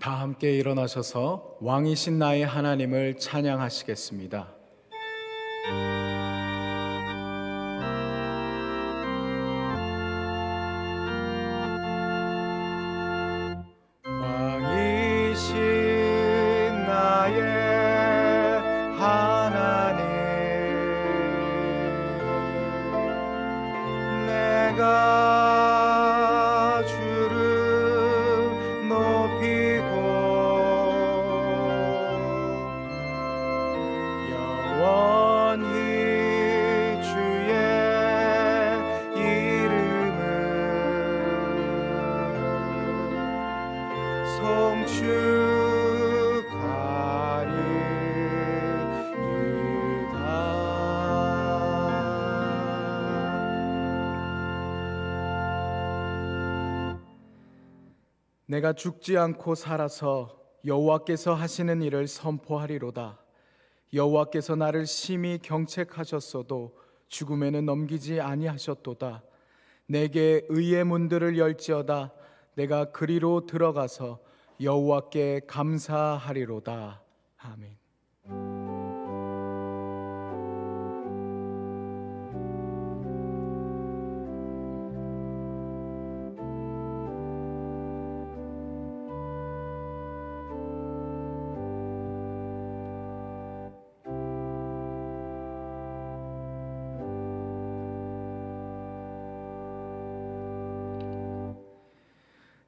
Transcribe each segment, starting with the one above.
다 함께 일어나셔서 왕이신 나의 하나님을 찬양하시겠습니다. 왕이신 나의 하나님, 내가 주를 높이고 영원히 주의 이름을 송축하리이다. 내가 죽지 않고 살아서 여호와께서 하시는 일을 선포하리로다. 여호와께서 나를 심히 경책하셨어도 죽음에는 넘기지 아니하셨도다. 내게 의의 문들을 열지어다. 내가 그리로 들어가서 여호와께 감사하리로다. 아멘.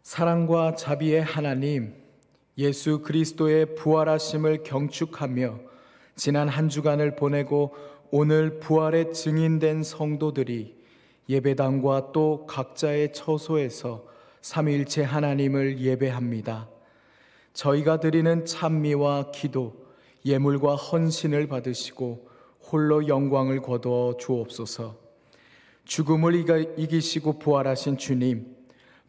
사랑과 자비의 하나님, 예수 그리스도의 부활하심을 경축하며 지난 한 주간을 보내고 오늘 부활의 증인된 성도들이 예배당과 또 각자의 처소에서 삼위일체 하나님을 예배합니다. 저희가 드리는 찬미와 기도, 예물과 헌신을 받으시고 홀로 영광을 거두어 주옵소서. 죽음을 이기시고 부활하신 주님,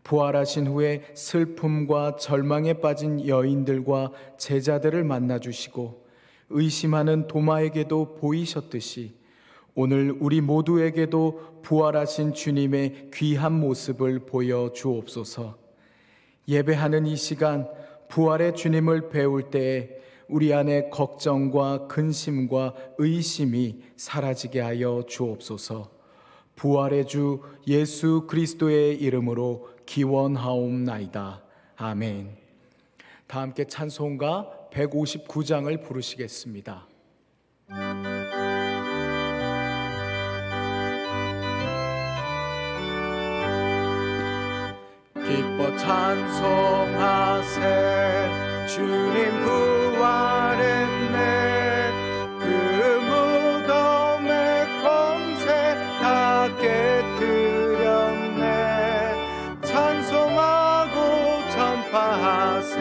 부활하신 후에 슬픔과 절망에 빠진 여인들과 제자들을 만나주시고 의심하는 도마에게도 보이셨듯이 오늘 우리 모두에게도 부활하신 주님의 귀한 모습을 보여주옵소서. 예배하는 이 시간 부활의 주님을 배울 때에 우리 안에 걱정과 근심과 의심이 사라지게 하여 주옵소서. 부활의 주 예수 그리스도의 이름으로 기원하옵나이다. 아멘. 다 함께 찬송가 159장을 부르시겠습니다. 기뻐 찬송하세 주님 부활했네. 그 무덤의 권세 다 깨뜨렸네. 찬송하고 전파하세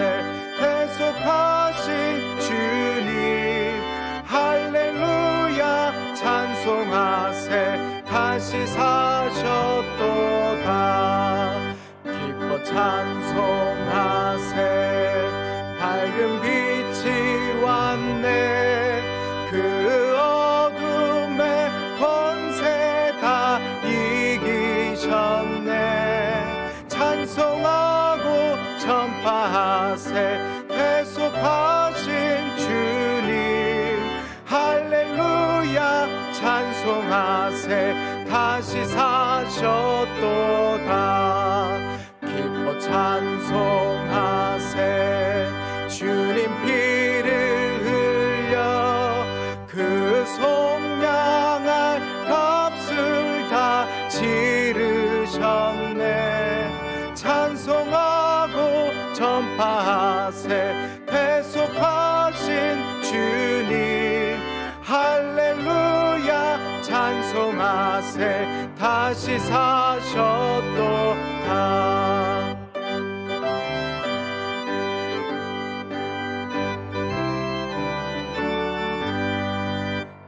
대속하신 주님. 할렐루야 찬송하세 다시 사셨도다. 기뻐 찬송하세 밝은 빛이 왔네. 그 어둠의 권세 다 이기셨네. 찬송하고 전파하세 대속하신 주님. 할렐루야 찬송하세 다시 사셨도다. 기뻐 찬송하세 주님 피를 흘려 그 속량할 값을 다 치르셨네. 찬송하고 전파하세 대속하신 주님. 할렐루야 찬송하세 다시 사셨도다.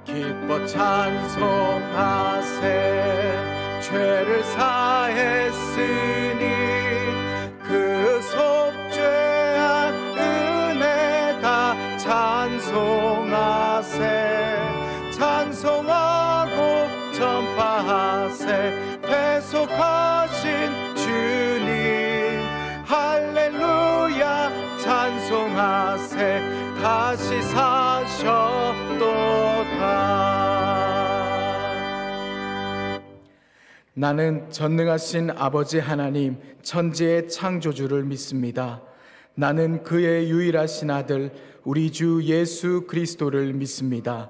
기뻐 찬송하세 죄를 사했으니 그 속죄한 은혜 다 찬송하세. 찬송하고 전파하세 대속하신 주님. 할렐루야 찬송하세 다시 사셨도다. 나는 전능하신 아버지 하나님 천지의 창조주를 믿습니다. 나는 그의 유일하신 아들 우리 주 예수 그리스도를 믿습니다.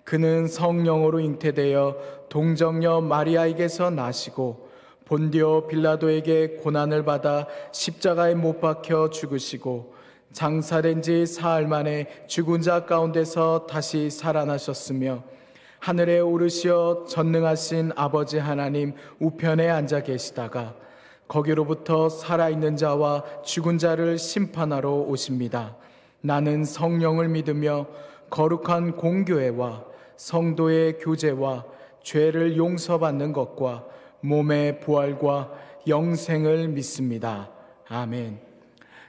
그는 성령으로 잉태되어 동정녀 마리아에게서 나시고 본디오 빌라도에게 고난을 받아 십자가에 못 박혀 죽으시고 장사된 지 사흘 만에 죽은 자 가운데서 다시 살아나셨으며 하늘에 오르시어 전능하신 아버지 하나님 우편에 앉아 계시다가 거기로부터 살아있는 자와 죽은 자를 심판하러 오십니다. 나는 성령을 믿으며 거룩한 공교회와 성도의 교제와 죄를 용서받는 것과 몸의 부활과 영생을 믿습니다. 아멘.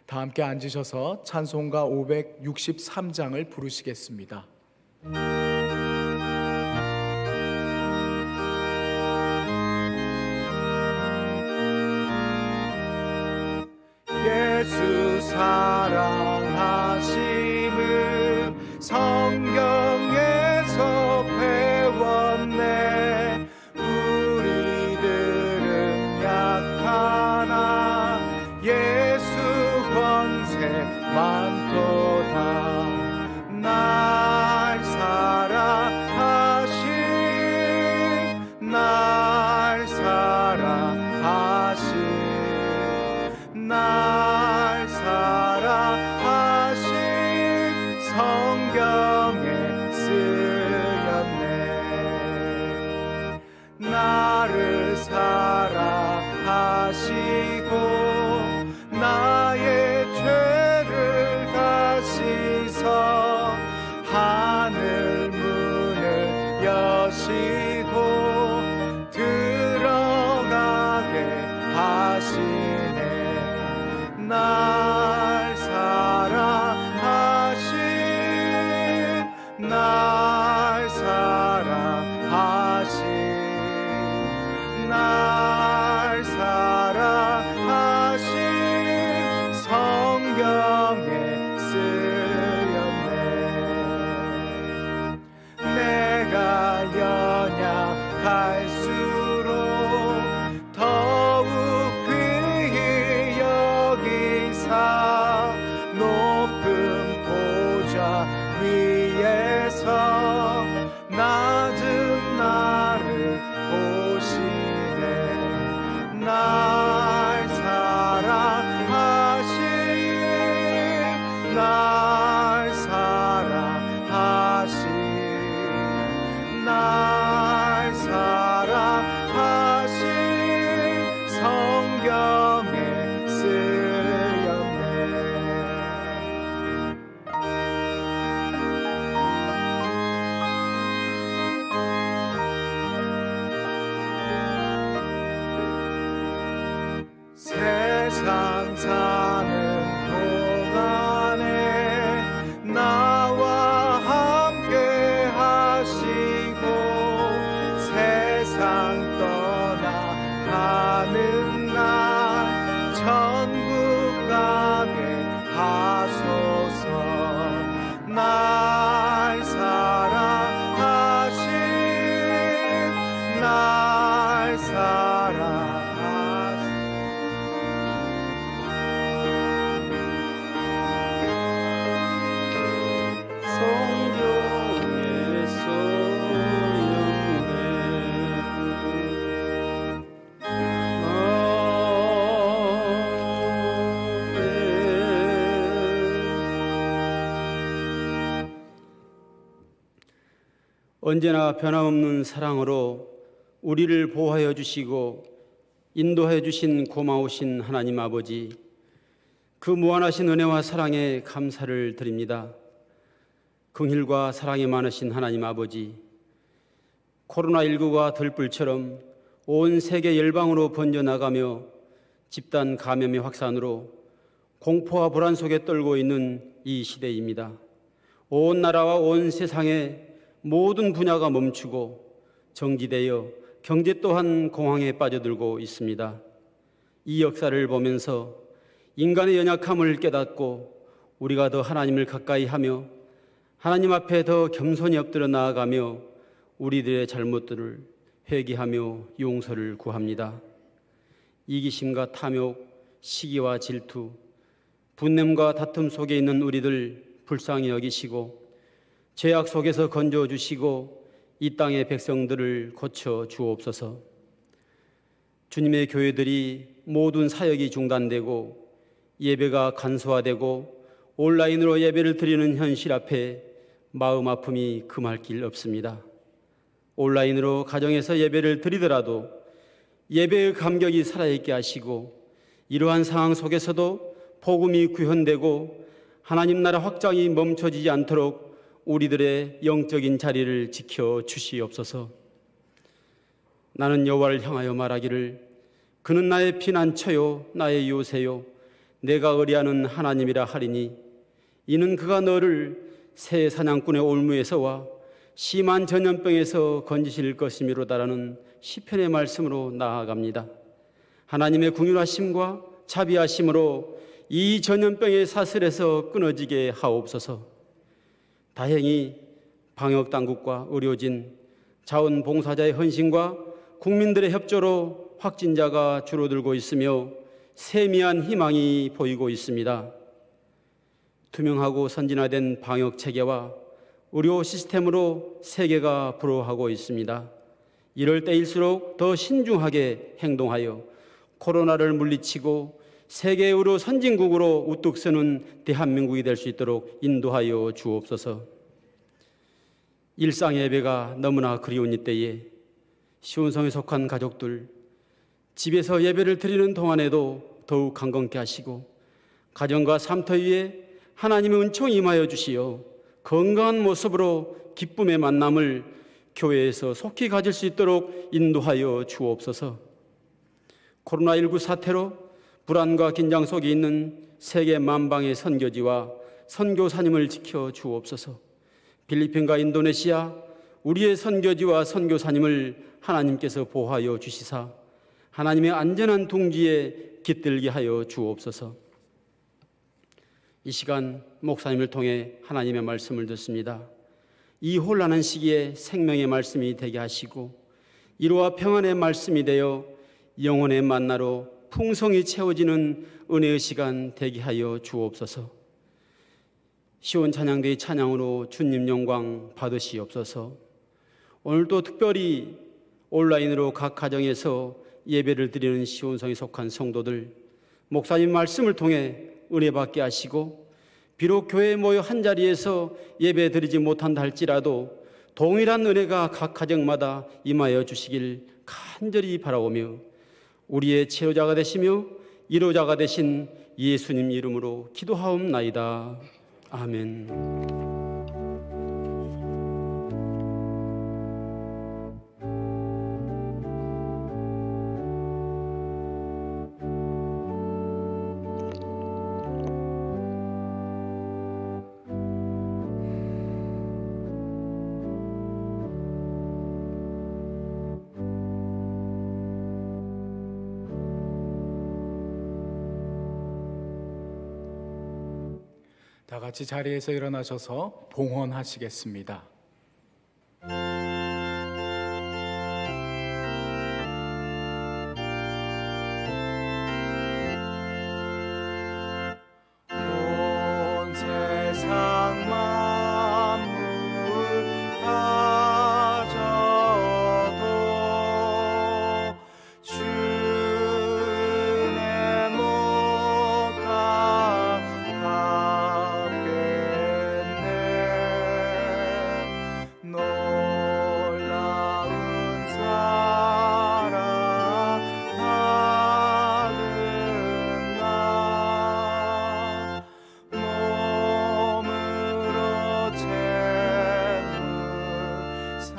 다 함께 앉으셔서 찬송가 563장을 부르시겠습니다. 예수 사랑하심을 성경에서 배웠네. 우리들은 약하나 예수 권세 많도다. 날 사랑하신 날 사랑하신 날 사랑하신 성경에 쓰였네. 나를 사랑하시고 나의 죄를 다 씻어 하늘 문을 여시고 들어가게 하시네. 날 사랑하신 날 사랑하신 날 사랑하신 성경에 쓰였네. 내가 연약할수록 더욱 귀히 여기사 높은 보좌 위에서 낮은 나를 보시네. 날 사랑하신 날 사랑하신 날 사랑하신 성경에 쓰였네. 세상 사는 동안에 나와 함께 하시고 세상 떠나가는 날 천국 가게 하소서. 날 사랑하신 날 사랑하신 성경에 써였네. 언제나 변함없는 사랑으로 우리를 보호하여 주시고 인도하여 주신 고마우신 하나님 아버지, 그 무한하신 은혜와 사랑에 감사를 드립니다. 긍휼과 사랑이 많으신 하나님 아버지, 코로나19가 들불처럼 온 세계 열방으로 번져나가며 집단 감염의 확산으로 공포와 불안 속에 떨고 있는 이 시대입니다. 온 나라와 온 세상의 모든 분야가 멈추고 정지되어 경제 또한 공황에 빠져들고 있습니다. 이 역사를 보면서 인간의 연약함을 깨닫고 우리가 더 하나님을 가까이 하며 하나님 앞에 더 겸손히 엎드려 나아가며 우리들의 잘못들을 회개하며 용서를 구합니다. 이기심과 탐욕, 시기와 질투, 분냄과 다툼 속에 있는 우리들 불쌍히 여기시고 죄악 속에서 건져주시고 이 땅의 백성들을 고쳐 주옵소서. 주님의 교회들이 모든 사역이 중단되고 예배가 간소화되고 온라인으로 예배를 드리는 현실 앞에 마음 아픔이 금할 길 없습니다. 온라인으로 가정에서 예배를 드리더라도 예배의 감격이 살아있게 하시고 이러한 상황 속에서도 복음이 구현되고 하나님 나라 확장이 멈춰지지 않도록 우리들의 영적인 자리를 지켜 주시옵소서. 나는 여호와를 향하여 말하기를 그는 나의 피난처요 나의 요새요 내가 의뢰하는 하나님이라 하리니 이는 그가 너를 새 사냥꾼의 올무에서와 심한 전염병에서 건지실 것이미로다라는 시편의 말씀으로 나아갑니다. 하나님의 긍휼하심과 자비하심으로 이 전염병의 사슬에서 끊어지게 하옵소서. 다행히 방역당국과 의료진, 자원봉사자의 헌신과 국민들의 협조로 확진자가 줄어들고 있으며 세미한 희망이 보이고 있습니다. 투명하고 선진화된 방역체계와 의료 시스템으로 세계가 부러워하고 있습니다. 이럴 때일수록 더 신중하게 행동하여 코로나를 물리치고 세계 의료 선진국으로 우뚝 서는 대한민국이 될 수 있도록 인도하여 주옵소서. 일상 예배가 너무나 그리운 이때에 시온성에 속한 가족들 집에서 예배를 드리는 동안에도 더욱 강건케 하시고 가정과 삶터 위에 하나님의 은총이 임하여 주시어 건강한 모습으로 기쁨의 만남을 교회에서 속히 가질 수 있도록 인도하여 주옵소서. 코로나19 사태로 불안과 긴장 속에 있는 세계 만방의 선교지와 선교사님을 지켜 주옵소서. 필리핀과 인도네시아 우리의 선교지와 선교사님을 하나님께서 보호하여 주시사 하나님의 안전한 둥지에 깃들게 하여 주옵소서. 이 시간 목사님을 통해 하나님의 말씀을 듣습니다. 이 혼란한 시기에 생명의 말씀이 되게 하시고 위로와 평안의 말씀이 되어 영혼의 만나로 풍성히 채워지는 은혜의 시간 되게 하여 주옵소서. 시온 찬양대의 찬양으로 주님 영광 받으시옵소서. 오늘도 특별히 온라인으로 각 가정에서 예배를 드리는 시온성에 속한 성도들 목사님 말씀을 통해 은혜 받게 하시고 비록 교회에 모여 한자리에서 예배 드리지 못한다 할지라도 동일한 은혜가 각 가정마다 임하여 주시길 간절히 바라오며 우리의 치료자가 되시며 위로자가 되신 예수님 이름으로 기도하옵나이다. 아멘. 다 같이 자리에서 일어나셔서 봉헌하시겠습니다. 온 세상 만물 가져도 주의 못다 놀라운 사랑 받은 나 몸으로 재물 삼게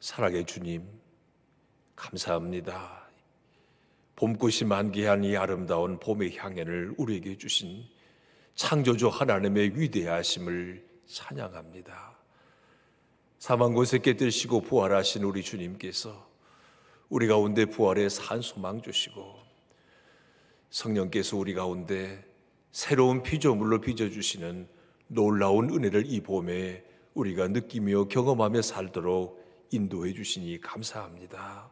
사랑의 주님, 감사합니다. 봄꽃이 만개한 이 아름다운 봄의 향연을 우리에게 주신 창조주 하나님의 위대하심을 찬양합니다. 사망 곳에 깨뜨리시고 부활하신 우리 주님께서 우리 가운데 부활의 산 소망 주시고 성령께서 우리 가운데 새로운 피조물로 빚어주시는 놀라운 은혜를 이 봄에 우리가 느끼며 경험하며 살도록 인도해 주시니 감사합니다.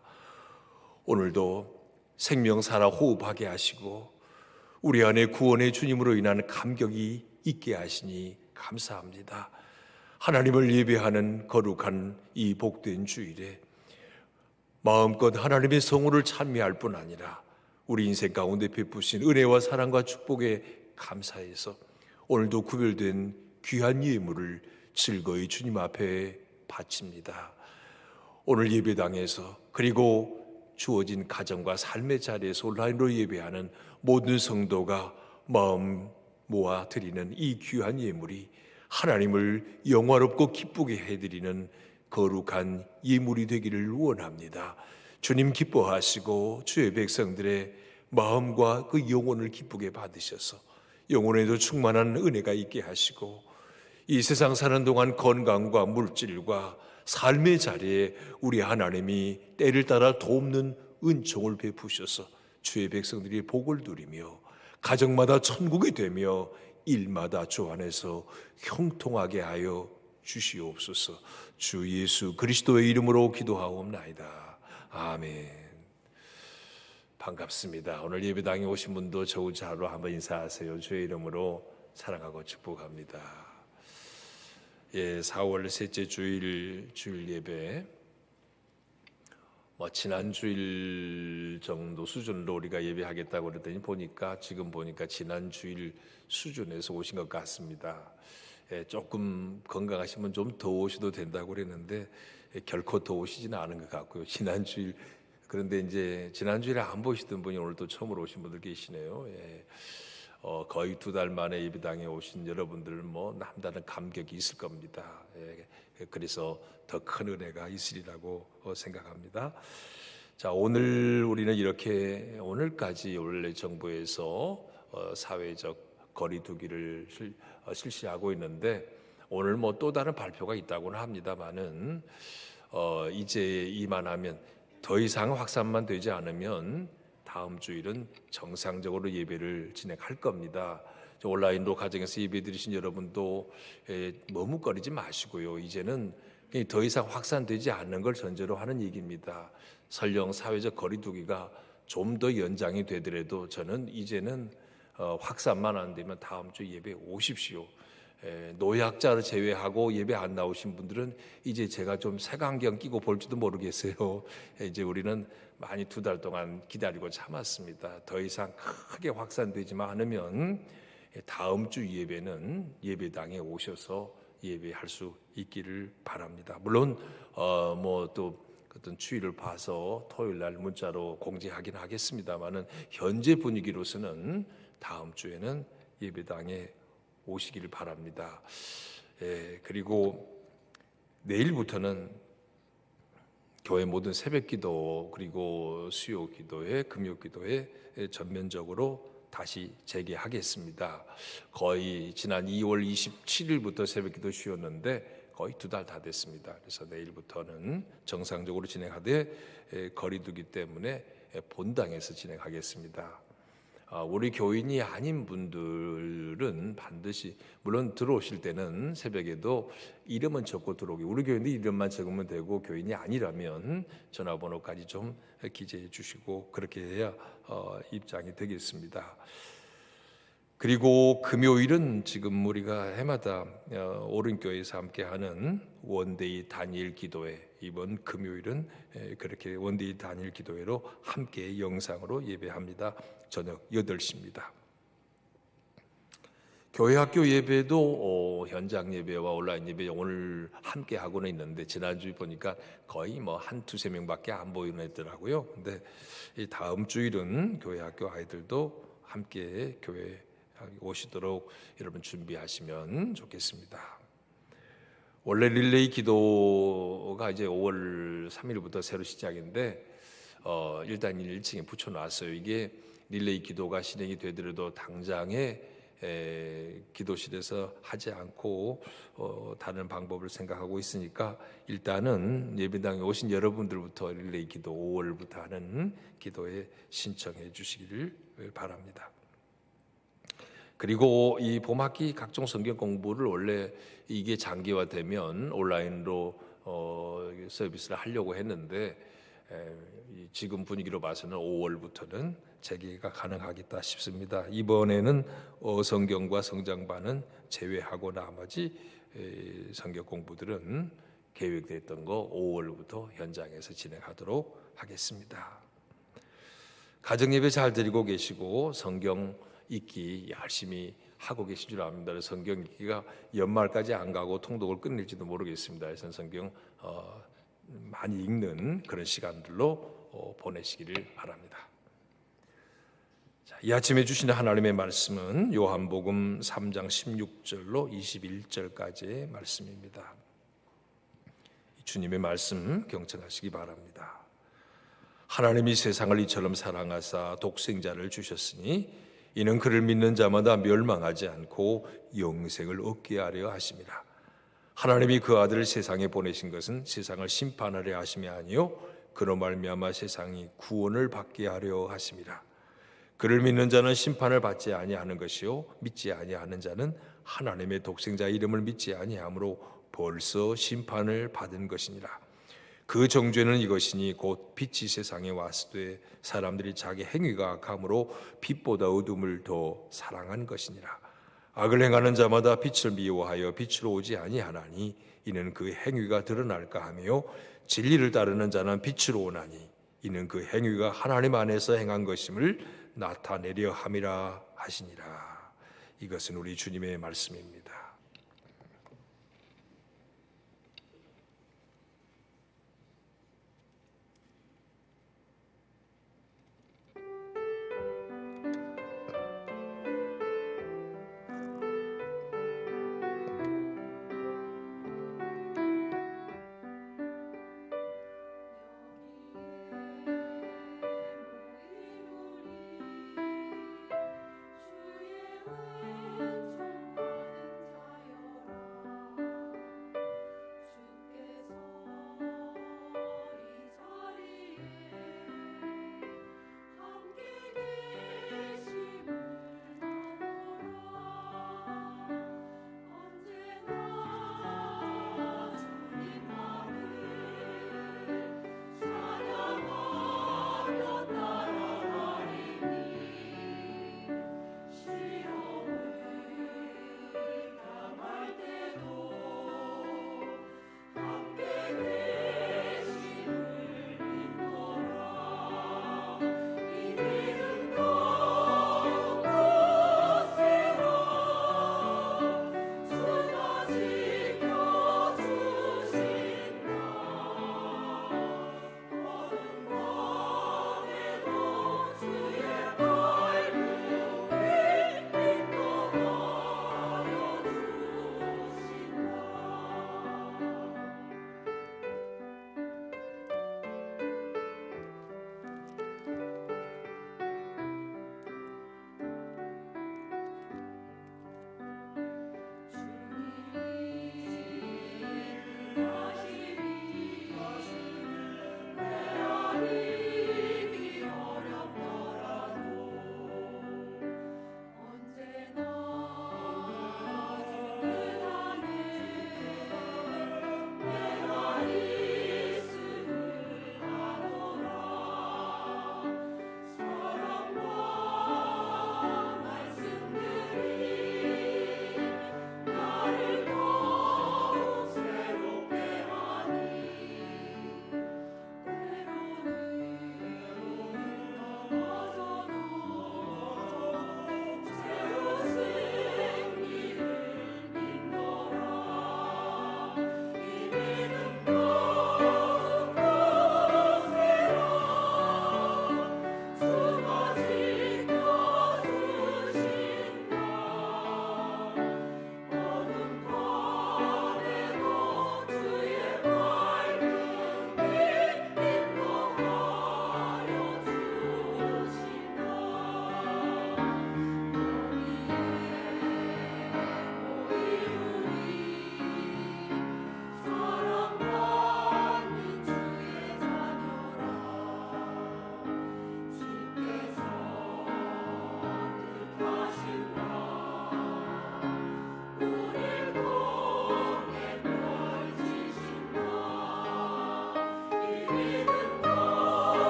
오늘도 생명 살아 호흡하게 하시고 우리 안에 구원의 주님으로 인한 감격이 있게 하시니 감사합니다. 하나님을 예배하는 거룩한 이 복된 주일에 마음껏 하나님의 성호를 찬미할 뿐 아니라 우리 인생 가운데 베푸신 은혜와 사랑과 축복에 감사해서 오늘도 구별된 귀한 예물을 즐거이 주님 앞에 바칩니다. 오늘 예배당에서 그리고 주어진 가정과 삶의 자리에서 온라인으로 예배하는 모든 성도가 마음 모아 드리는 이 귀한 예물이 하나님을 영화롭고 기쁘게 해드리는 거룩한 예물이 되기를 원합니다. 주님 기뻐하시고 주의 백성들의 마음과 그 영혼을 기쁘게 받으셔서 영혼에도 충만한 은혜가 있게 하시고 이 세상 사는 동안 건강과 물질과 삶의 자리에 우리 하나님이 때를 따라 돕는 은총을 베푸셔서 주의 백성들이 복을 누리며 가정마다 천국이 되며 일마다 주 안에서 형통하게 하여 주시옵소서. 주 예수 그리스도의 이름으로 기도하옵나이다. 아멘. 반갑습니다. 오늘 예배당에 오신 분도 저우자로 한번 인사하세요. 주의 이름으로 사랑하고 축복합니다. 4월 셋째 주일 예배, 지난 주일 정도 수준으로 우리가 예배하겠다고 그랬더니 지금 보니까 지난 주일 수준에서 오신 것 같습니다. 조금 건강하시면 좀 더 오셔도 된다고 그랬는데 결코 더 오시지는 않은 것 같고요. 지난 주일, 그런데 이제 지난 주일에 안 보시던 분이 오늘 또 처음으로 오신 분들 계시네요. 거의 2달 만에 예배당에 오신 여러분들 남다른 감격이 있을 겁니다. 그래서 더 큰 은혜가 있으리라고 생각합니다. 자, 오늘 우리는 이렇게 오늘까지 원래 정부에서 사회적 거리두기를 실시하고 있는데 오늘 또 다른 발표가 있다고는 합니다만은 이제 이만하면 더 이상 확산만 되지 않으면 다음 주일은 정상적으로 예배를 진행할 겁니다. 온라인으로 가정에서 예배 드리신 여러분도 머뭇거리지 마시고요. 이제는 더 이상 확산되지 않는 걸 전제로 하는 얘기입니다. 설령 사회적 거리두기가 좀 더 연장이 되더라도 저는 이제는 확산만 안 되면 다음 주 예배 오십시오. 노약자를 제외하고 예배 안 나오신 분들은 이제 제가 좀 색안경 끼고 볼지도 모르겠어요. 이제 우리는 많이 2달 동안 기다리고 참았습니다. 더 이상 크게 확산되지만 않으면 다음 주 예배는 예배당에 오셔서 예배할 수 있기를 바랍니다. 물론 또 어떤 추이를 봐서 토요일 날 문자로 공지하긴 하겠습니다만은 현재 분위기로서는 다음 주에는 예배당에 오시기를 바랍니다. 그리고 내일부터는 교회 모든 새벽기도 그리고 수요기도회, 금요기도회 전면적으로 다시 재개하겠습니다. 거의 지난 2월 27일부터 새벽기도 쉬었는데 거의 2달 다 됐습니다. 그래서 내일부터는 정상적으로 진행하되 거리두기 때문에 본당에서 진행하겠습니다. 우리 교인이 아닌 분들은 반드시 물론 들어오실 때는 새벽에도 이름은 적고 들어오기, 우리 교인도 이름만 적으면 되고 교인이 아니라면 전화번호까지 좀 기재해 주시고 그렇게 해야 입장이 되겠습니다. 그리고 금요일은 지금 우리가 해마다 오른교회에서 함께하는 원데이 단일 기도회, 이번 금요일은 그렇게 원데이 단일 기도회로 함께 영상으로 예배합니다. 저녁 8시입니다. 교회 학교 예배도 현장 예배와 온라인 예배 오늘 함께 하고는 있는데 지난주에 보니까 거의 한 2-3명밖에 안 보이더라고요. 근데 이 다음 주일은 교회 학교 아이들도 함께 교회 오시도록 여러분 준비하시면 좋겠습니다. 원래 릴레이 기도가 이제 5월 3일부터 새로 시작인데 일단 1층에 붙여놨어요. 이게 릴레이 기도가 진행이 되더라도 당장에 기도실에서 하지 않고 다른 방법을 생각하고 있으니까 일단은 예배당에 오신 여러분들부터 릴레이 기도 5월부터 하는 기도에 신청해 주시기를 바랍니다. 그리고 이 봄학기 각종 성경 공부를 원래 이게 장기화되면 온라인으로 서비스를 하려고 했는데 지금 분위기로 봐서는 5월부터는 재개가 가능하겠다 싶습니다. 이번에는 성경과 성장반은 제외하고 나머지 성경 공부들은 계획됐던 거 5월부터 현장에서 진행하도록 하겠습니다. 가정예배 잘 드리고 계시고 성경 읽기 열심히 하고 계신 줄 압니다. 성경 읽기가 연말까지 안 가고 통독을 끝낼지도 모르겠습니다. 그래서 성경 많이 읽는 그런 시간들로 보내시기를 바랍니다. 자, 이 아침에 주시는 하나님의 말씀은 요한복음 3장 16절로 21절까지의 말씀입니다. 주님의 말씀 경청하시기 바랍니다. 하나님이 세상을 이처럼 사랑하사 독생자를 주셨으니 이는 그를 믿는 자마다 멸망하지 않고 영생을 얻게 하려 하심이라. 하나님이 그 아들을 세상에 보내신 것은 세상을 심판하려 하심이 아니요 그로 말미암아 세상이 구원을 받게 하려 하심이라. 그를 믿는 자는 심판을 받지 아니하는 것이요 믿지 아니하는 자는 하나님의 독생자 이름을 믿지 아니하므로 벌써 심판을 받은 것이니라. 그 정죄는 이것이니 곧 빛이 세상에 왔으되 사람들이 자기 행위가 악함으로 빛보다 어둠을 더 사랑한 것이니라. 악을 행하는 자마다 빛을 미워하여 빛으로 오지 아니하나니 이는 그 행위가 드러날까 하며 진리를 따르는 자는 빛으로 오나니 이는 그 행위가 하나님 안에서 행한 것임을 나타내려 함이라 하시니라. 이것은 우리 주님의 말씀입니다.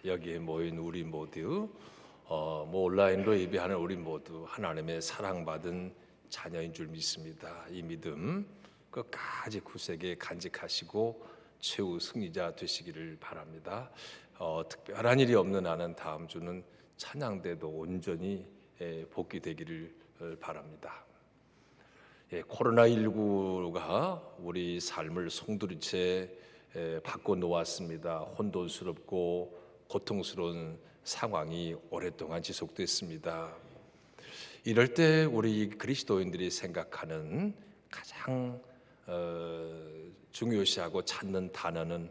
여기에 모인 우리 모두 온라인으로 예배하는 우리 모두 하나님의 사랑받은 자녀인 줄 믿습니다. 이 믿음 끝까지 굳세게 간직하시고 최후 승리자 되시기를 바랍니다. 특별한 일이 없는 한은 다음 주는 찬양대도 온전히 복귀되기를 바랍니다. 코로나19가 우리 삶을 송두리째 바꿔놓았습니다. 혼돈스럽고 고통스러운 상황이 오랫동안 지속됐습니다. 이럴 때 우리 그리스도인들이 생각하는 가장 중요시하고 찾는 단어는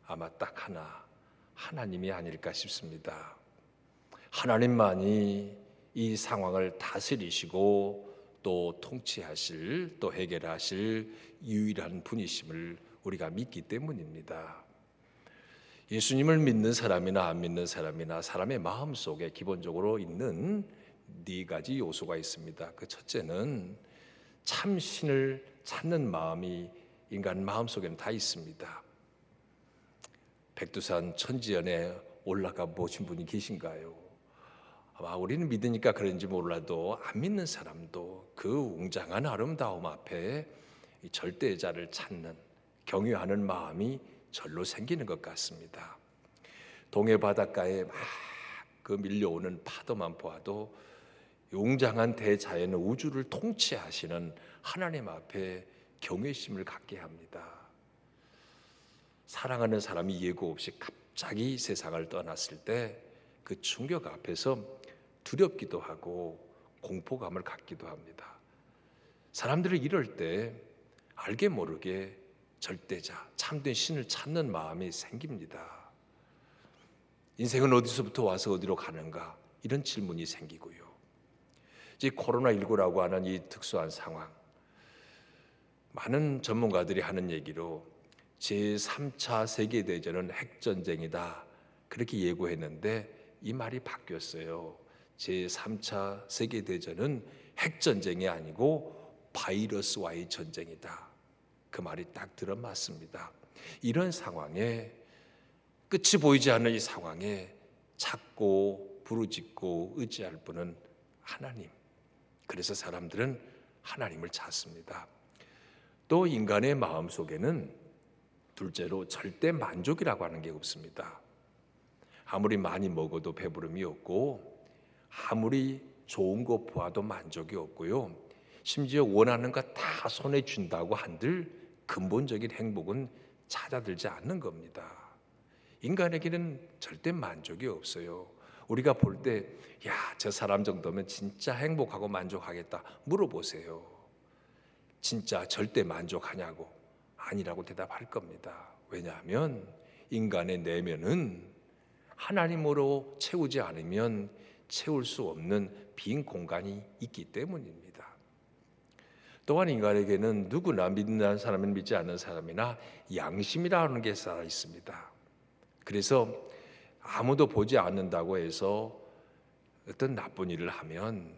아마 딱 하나, 하나님이 아닐까 싶습니다. 하나님만이 이 상황을 다스리시고 또 통치하실, 또 해결하실 유일한 분이심을 우리가 믿기 때문입니다. 예수님을 믿는 사람이나 안 믿는 사람이나 사람의 마음속에 기본적으로 있는 네 가지 요소가 있습니다. 그 첫째는 참 신을 찾는 마음이 인간 마음속에는 다 있습니다. 백두산 천지연에 올라가 보신 분이 계신가요? 아마 우리는 믿으니까 그런지 몰라도 안 믿는 사람도 그 웅장한 아름다움 앞에 이 절대자를 찾는, 경외하는 마음이 절로 생기는 것 같습니다. 동해 바닷가에 막 그 밀려오는 파도만 보아도 웅장한 대자연 우주를 통치하시는 하나님 앞에 경외심을 갖게 합니다. 사랑하는 사람이 예고 없이 갑자기 세상을 떠났을 때 그 충격 앞에서 두렵기도 하고 공포감을 갖기도 합니다. 사람들이 이럴 때 알게 모르게 절대자, 참된 신을 찾는 마음이 생깁니다. 인생은 어디서부터 와서 어디로 가는가? 이런 질문이 생기고요. 이제 코로나19라고 하는 이 특수한 상황, 많은 전문가들이 하는 얘기로 제3차 세계대전은 핵전쟁이다, 그렇게 예고했는데 이 말이 바뀌었어요. 제3차 세계대전은 핵전쟁이 아니고 바이러스와의 전쟁이다. 그 말이 딱 들어맞습니다. 이런 상황에, 끝이 보이지 않는 이 상황에 찾고 부르짖고 의지할 분은 하나님. 그래서 사람들은 하나님을 찾습니다. 또 인간의 마음속에는 둘째로 절대 만족이라고 하는 게 없습니다. 아무리 많이 먹어도 배부름이 없고 아무리 좋은 거 보아도 만족이 없고요. 심지어 원하는 거 다 손에 쥔다고 한들 근본적인 행복은 찾아들지 않는 겁니다. 인간에게는 절대 만족이 없어요. 우리가 볼 때, 야, 저 사람 정도면 진짜 행복하고 만족하겠다 물어보세요. 진짜 절대 만족하냐고? 아니라고 대답할 겁니다. 왜냐하면 인간의 내면은 하나님으로 채우지 않으면 채울 수 없는 빈 공간이 있기 때문입니다. 또한 인간에게는 누구나 믿는 사람은 믿지 않는 사람이나 양심이라는 게 살아 있습니다. 그래서 아무도 보지 않는다고 해서 어떤 나쁜 일을 하면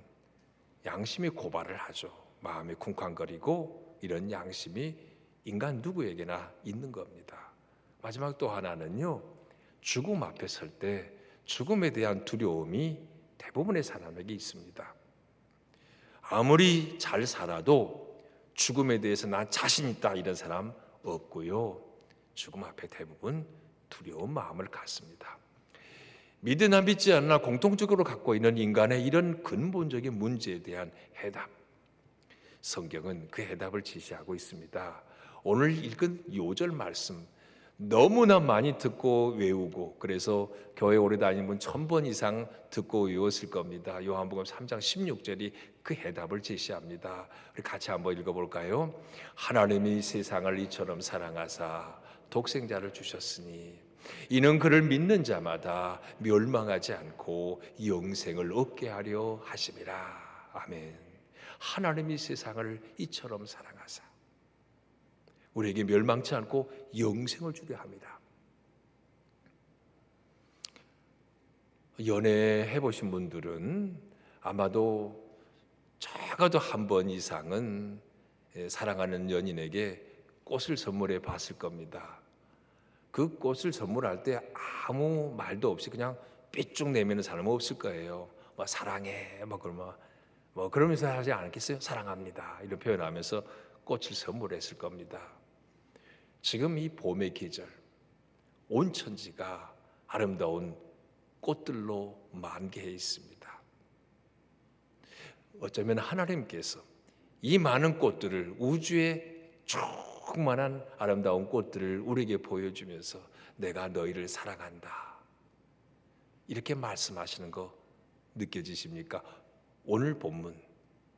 양심이 고발을 하죠. 마음이 쿵쾅거리고 이런 양심이 인간 누구에게나 있는 겁니다. 마지막 또 하나는요, 죽음 앞에 설 때 죽음에 대한 두려움이 대부분의 사람에게 있습니다. 아무리 잘 살아도 죽음에 대해서 난 자신 있다 이런 사람 없고요. 죽음 앞에 대부분 두려운 마음을 갖습니다. 믿으나 믿지 않나 공통적으로 갖고 있는 인간의 이런 근본적인 문제에 대한 해답, 성경은 그 해답을 제시하고 있습니다. 오늘 읽은 요절 말씀 너무나 많이 듣고 외우고, 그래서 교회 오래 다니는 분 1000번 이상 듣고 외웠을 겁니다. 요한복음 3장 16절이 그 해답을 제시합니다. 우리 같이 한번 읽어볼까요? 하나님이 세상을 이처럼 사랑하사 독생자를 주셨으니 이는 그를 믿는 자마다 멸망하지 않고 영생을 얻게 하려 하심이라. 아멘. 하나님이 세상을 이처럼 사랑하사 우리에게 멸망치 않고 영생을 주려 합니다. 연애해 보신 분들은 아마도 적어도 한 번 이상은 사랑하는 연인에게 꽃을 선물해 봤을 겁니다. 그 꽃을 선물할 때 아무 말도 없이 그냥 삐쭉 내미는 사람은 없을 거예요. 뭐 사랑해, 뭐 그러면 뭐 그러면서 하지 않았겠어요? 사랑합니다 이런 표현하면서 꽃을 선물했을 겁니다. 지금 이 봄의 계절, 온 천지가 아름다운 꽃들로 만개해 있습니다. 어쩌면 하나님께서 이 많은 꽃들을, 우주의 충만한 아름다운 꽃들을 우리에게 보여주면서 내가 너희를 사랑한다 이렇게 말씀하시는 거 느껴지십니까? 오늘 본문,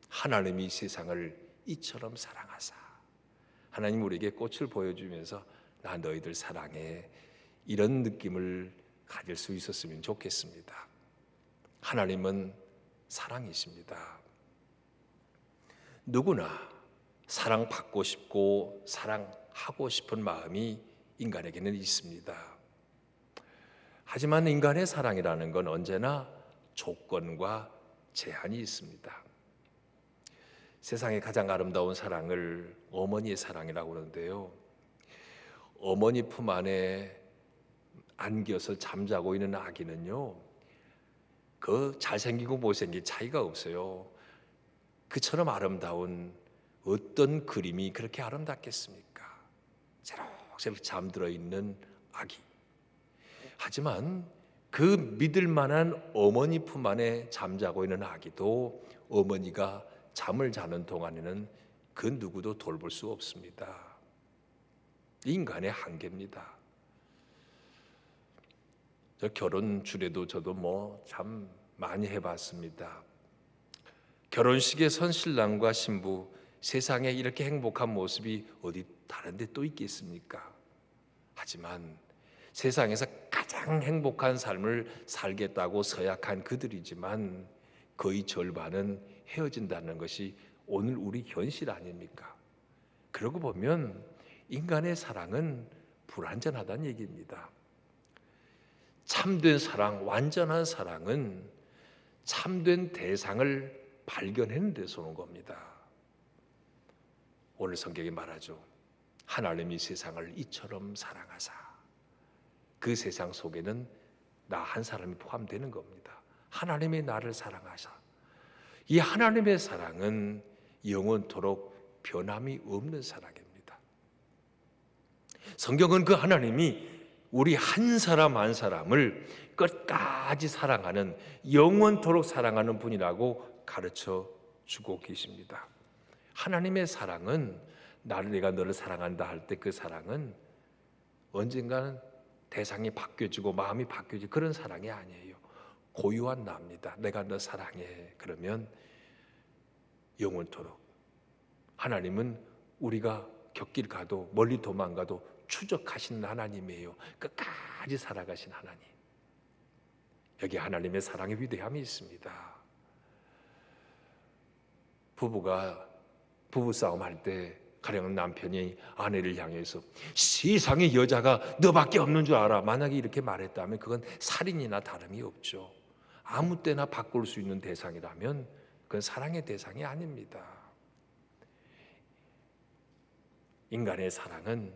하나님이 세상을 이처럼 사랑하사, 하나님 우리에게 꽃을 보여주면서 나 너희들 사랑해, 이런 느낌을 가질 수 있었으면 좋겠습니다. 하나님은 사랑이십니다. 누구나 사랑받고 싶고 사랑하고 싶은 마음이 인간에게는 있습니다. 하지만 인간의 사랑이라는 건 언제나 조건과 제한이 있습니다. 세상에 가장 아름다운 사랑을 어머니의 사랑이라고 하는데요, 어머니 품 안에 안겨서 잠자고 있는 아기는요, 그 잘생기고 못생긴 차이가 없어요. 그처럼 아름다운 어떤 그림이 그렇게 아름답겠습니까? 새록새록 잠들어 있는 아기. 하지만 그 믿을 만한 어머니 품 안에 잠자고 있는 아기도 어머니가 잠을 자는 동안에는 그 누구도 돌볼 수 없습니다. 인간의 한계입니다. 저 결혼 주례도 저도 뭐 참 많이 해봤습니다. 결혼식에 선 신랑과 신부, 세상에 이렇게 행복한 모습이 어디 다른 데 또 있겠습니까? 하지만 세상에서 가장 행복한 삶을 살겠다고 서약한 그들이지만 거의 절반은 헤어진다는 것이 오늘 우리 현실 아닙니까? 그러고 보면 인간의 사랑은 불완전하다는 얘기입니다. 참된 사랑, 완전한 사랑은 참된 대상을 발견하는 데서 오는 겁니다. 오늘 성경이 말하죠. 하나님이 세상을 이처럼 사랑하사. 그 세상 속에는 나 한 사람이 포함되는 겁니다. 하나님이 나를 사랑하사. 이 하나님의 사랑은 영원토록 변함이 없는 사랑입니다. 성경은 그 하나님이 우리 한 사람 한 사람을 끝까지 사랑하는, 영원토록 사랑하는 분이라고 가르쳐 주고 계십니다. 하나님의 사랑은 내가 너를 사랑한다 할 때 그 사랑은 언젠가는 대상이 바뀌어지고 마음이 바뀌어지고 그런 사랑이 아니에요. 고유한 나입니다. 내가 너 사랑해. 그러면 영원토록. 하나님은 우리가 곁길 가도 멀리 도망가도 추적하시는 하나님이에요. 끝까지 살아가신 하나님. 여기 하나님의 사랑의 위대함이 있습니다. 부부가 부부싸움 할 때 가령 남편이 아내를 향해서 세상에 여자가 너밖에 없는 줄 알아, 만약에 이렇게 말했다면 그건 살인이나 다름이 없죠. 아무 때나 바꿀 수 있는 대상이라면 그건 사랑의 대상이 아닙니다. 인간의 사랑은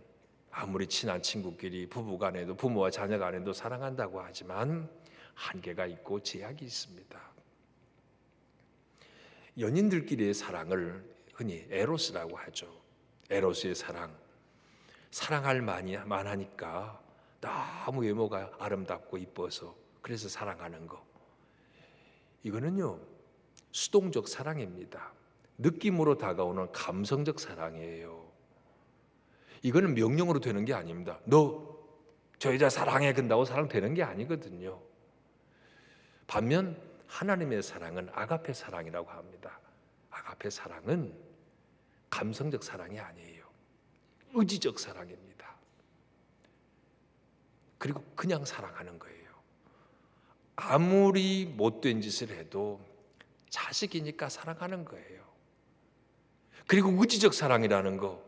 아무리 친한 친구끼리, 부부간에도, 부모와 자녀간에도 사랑한다고 하지만 한계가 있고 제약이 있습니다. 연인들끼리의 사랑을 흔히 에로스라고 하죠. 에로스의 사랑. 사랑할 만하니까 너무 외모가 아름답고 이뻐서 그래서 사랑하는 거. 이거는요, 수동적 사랑입니다. 느낌으로 다가오는 감성적 사랑이에요. 이거는 명령으로 되는 게 아닙니다. 너 저 여자 사랑해 근다고 사랑되는 게 아니거든요. 반면 하나님의 사랑은 아가페 사랑이라고 합니다. 아가페 사랑은 감성적 사랑이 아니에요. 의지적 사랑입니다. 그리고 그냥 사랑하는 거예요. 아무리 못된 짓을 해도 자식이니까 사랑하는 거예요. 그리고 의지적 사랑이라는 거,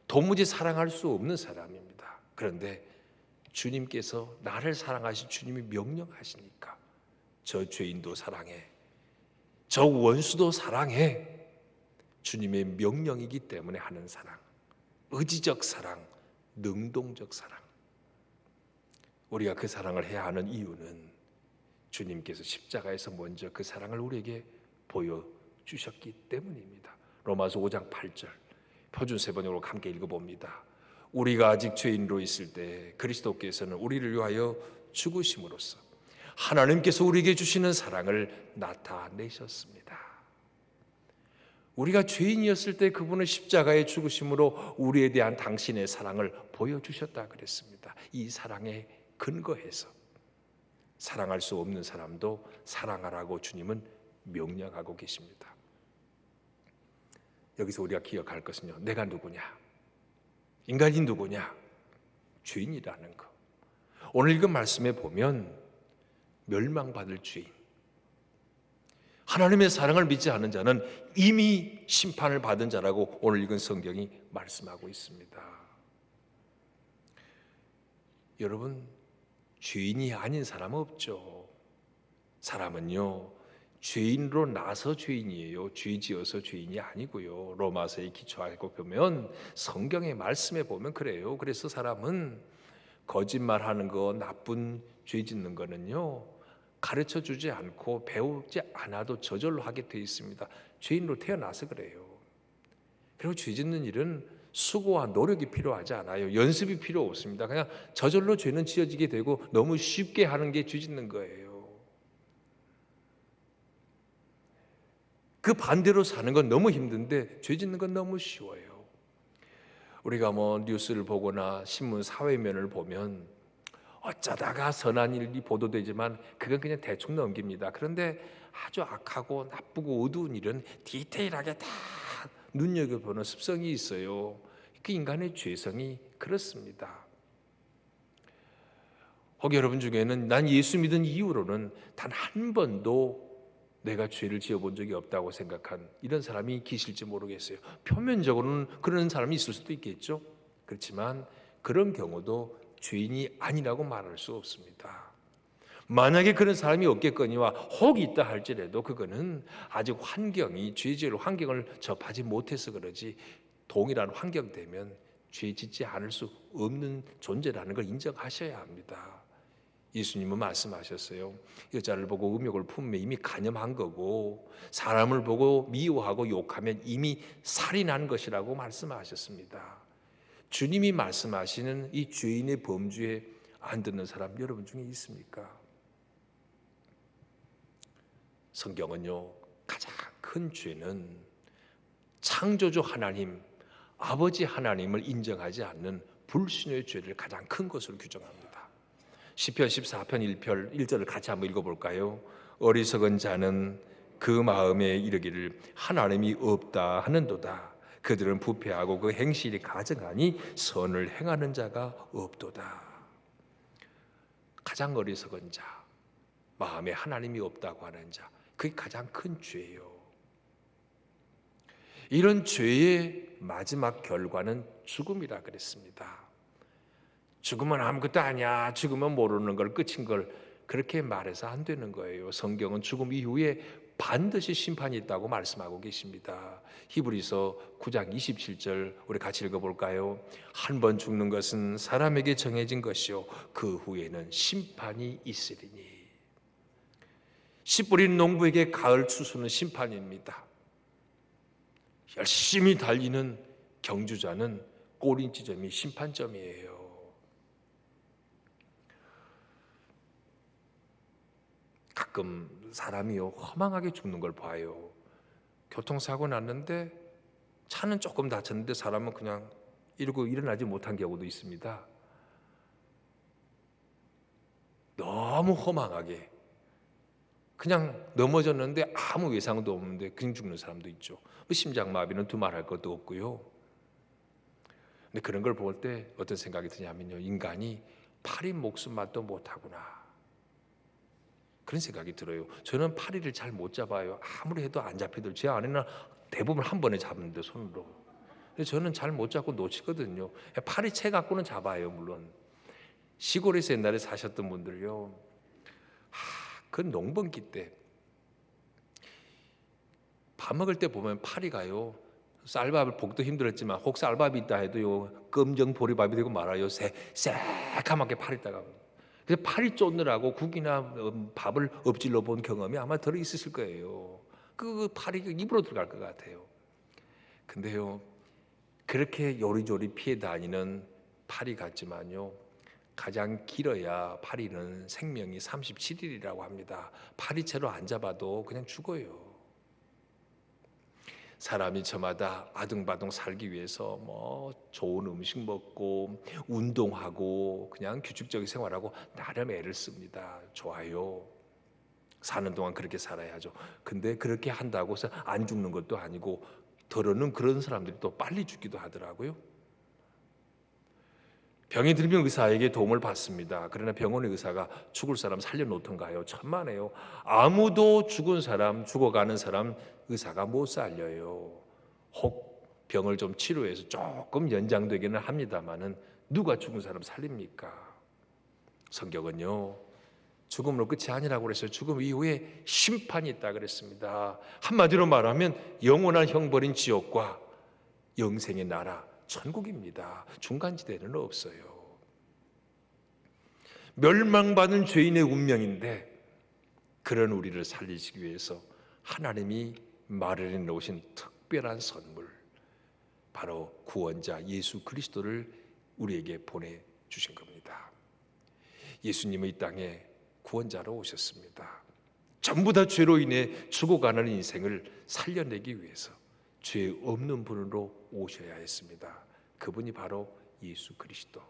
도무지 사랑할 수 없는 사람입니다. 그런데 주님께서 나를 사랑하신 주님이 명령하시니까 저 죄인도 사랑해, 저 원수도 사랑해. 주님의 명령이기 때문에 하는 사랑, 의지적 사랑, 능동적 사랑. 우리가 그 사랑을 해야 하는 이유는 주님께서 십자가에서 먼저 그 사랑을 우리에게 보여주셨기 때문입니다. 로마서 5장 8절 표준 세번역으로 함께 읽어봅니다. 우리가 아직 죄인으로 있을 때 그리스도께서는 우리를 위하여 죽으심으로써 하나님께서 우리에게 주시는 사랑을 나타내셨습니다. 우리가 죄인이었을 때 그분은 십자가에 죽으심으로 우리에 대한 당신의 사랑을 보여주셨다 그랬습니다. 이 사랑에 근거해서 사랑할 수 없는 사람도 사랑하라고 주님은 명령하고 계십니다. 여기서 우리가 기억할 것은요, 내가 누구냐? 인간이 누구냐? 죄인이라는 것. 오늘 읽은 말씀에 보면 멸망받을 죄인, 하나님의 사랑을 믿지 않은 자는 이미 심판을 받은 자라고 오늘 읽은 성경이 말씀하고 있습니다. 여러분, 죄인이 아닌 사람은 없죠. 사람은요, 죄인으로 나서 죄인이에요. 죄 지어서 죄인이 아니고요. 로마서에 기초하고 보면 성경의 말씀에 보면 그래요. 그래서 사람은 거짓말하는 거, 나쁜 죄 짓는 거는요, 가르쳐 주지 않고 배우지 않아도 저절로 하게 돼 있습니다. 죄인으로 태어나서 그래요. 그리고 죄 짓는 일은 수고와 노력이 필요하지 않아요. 연습이 필요 없습니다. 그냥 저절로 죄는 지어지게 되고 너무 쉽게 하는 게 죄 짓는 거예요. 그 반대로 사는 건 너무 힘든데 죄 짓는 건 너무 쉬워요. 우리가 뉴스를 보거나 신문 사회면을 보면 어쩌다가 선한 일이 보도되지만 그건 그냥 대충 넘깁니다. 그런데 아주 악하고 나쁘고 어두운 일은 디테일하게 다 눈여겨보는 습성이 있어요. 그 인간의 죄성이 그렇습니다. 혹 여러분 중에는 난 예수 믿은 이후로는 단 한 번도 내가 죄를 지어본 적이 없다고 생각한 이런 사람이 계실지 모르겠어요. 표면적으로는 그런 사람이 있을 수도 있겠죠. 그렇지만 그런 경우도 죄인이 아니라고 말할 수 없습니다. 만약에 그런 사람이 없겠거니와 혹 있다 할지라도 그거는 아직 환경이 죄 지을 환경을 접하지 못해서 그러지, 동일한 환경 되면 죄 짓지 않을 수 없는 존재라는 걸 인정하셔야 합니다. 예수님은 말씀하셨어요. 여자를 보고 음욕을 품으면 이미 간염한 거고, 사람을 보고 미워하고 욕하면 이미 살이 난 것이라고 말씀하셨습니다. 주님이 말씀하시는 이 죄인의 범주에 안 듣는 사람 여러분 중에 있습니까? 성경은요, 가장 큰 죄는 창조주 하나님, 아버지 하나님을 인정하지 않는 불신의 죄를 가장 큰 것으로 규정합니다. 시편 14편 1절을 같이 한번 읽어볼까요? 어리석은 자는 그 마음에 이르기를 하나님이 없다 하는도다. 그들은 부패하고 그 행실이 가증하니 선을 행하는 자가 없도다. 가장 어리석은 자, 마음에 하나님이 없다고 하는 자, 그게 가장 큰 죄예요. 이런 죄의 마지막 결과는 죽음이라 그랬습니다. 죽음은 아무것도 아니야, 죽으면 모르는 걸, 끝인 걸 그렇게 말해서 안 되는 거예요. 성경은 죽음 이후에 반드시 심판이 있다고 말씀하고 계십니다. 히브리서 9장 27절 우리 같이 읽어볼까요? 한 번 죽는 것은 사람에게 정해진 것이요 그 후에는 심판이 있으리니. 씨 뿌린 농부에게 가을 추수는 심판입니다. 열심히 달리는 경주자는 꼬린 지점이 심판점이에요. 가끔 사람이요 허망하게 죽는 걸 봐요. 교통사고 났는데 차는 조금 다쳤는데 사람은 그냥 이러고 일어나지 못한 경우도 있습니다. 너무 허망하게 그냥 넘어졌는데 아무 외상도 없는데 그냥 죽는 사람도 있죠. 심장마비는 두말할 것도 없고요. 근데 그런 걸 볼 때 어떤 생각이 드냐면요, 인간이 파리 목숨맛도 못하구나, 그런 생각이 들어요. 저는 파리를 잘 못 잡아요. 아무리 해도 안 잡혀도 제 아내는 대부분 한 번에 잡는데 손으로. 근데 저는 잘 못 잡고 놓치거든요. 파리채 갖고는 잡아요, 물론. 시골에서 옛날에 사셨던 분들요, 그 농번기 때 밥 먹을 때 보면 파리가요, 쌀밥을 볶도 힘들었지만 혹 쌀밥이 있다 해도요 검정 보리밥이 되고 말아요. 새카맣게 파리 따가. 그래서 팔이 쫓느라고 국이나 밥을 엎질러 본 경험이 아마 들어 있으실 거예요. 그 팔이 입으로 들어갈 것 같아요. 근데요, 그렇게 요리조리 피해 다니는 파리 같지만요, 가장 길어야 파리는 생명이 37일이라고 합니다. 파리채로 안 잡아도 그냥 죽어요. 사람이 저마다 아둥바둥 살기 위해서 뭐 좋은 음식 먹고 운동하고 그냥 규칙적인 생활하고 나름 애를 씁니다. 좋아요. 사는 동안 그렇게 살아야죠. 근데 그렇게 한다고 해서 안 죽는 것도 아니고 더러는 그런 사람들이 또 빨리 죽기도 하더라고요. 병이 들면 의사에게 도움을 받습니다. 그러나 병원의 의사가 죽을 사람 살려놓던가요? 천만에요. 아무도 죽은 사람, 죽어가는 사람 의사가 못 살려요. 혹 병을 좀 치료해서 조금 연장되기는 합니다마는 누가 죽은 사람 살립니까? 성경은요, 죽음으로 끝이 아니라고 그랬어요. 죽음 이후에 심판이 있다 그랬습니다. 한마디로 말하면 영원한 형벌인 지옥과 영생의 나라 천국입니다. 중간지대는 없어요. 멸망받은 죄인의 운명인데 그런 우리를 살리시기 위해서 하나님이 마련해 놓으신 특별한 선물, 바로 구원자 예수 그리스도를 우리에게 보내주신 겁니다. 예수님은 이 땅에 구원자로 오셨습니다. 전부 다 죄로 인해 죽어가는 인생을 살려내기 위해서 죄 없는 분으로 오셔야 했습니다. 그분이 바로 예수 그리스도.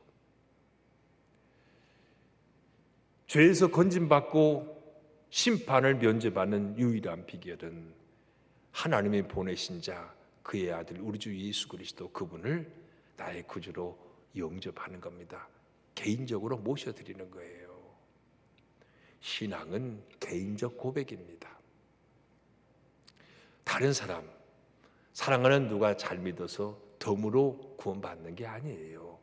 죄에서 건진받고 심판을 면제받는 유일한 비결은 하나님이 보내신 자, 그의 아들 우리 주 예수 그리스도, 그분을 나의 구주로 영접하는 겁니다. 개인적으로 모셔드리는 거예요. 신앙은 개인적 고백입니다. 다른 사람, 사랑하는 누가 잘 믿어서 덤으로 구원받는 게 아니에요.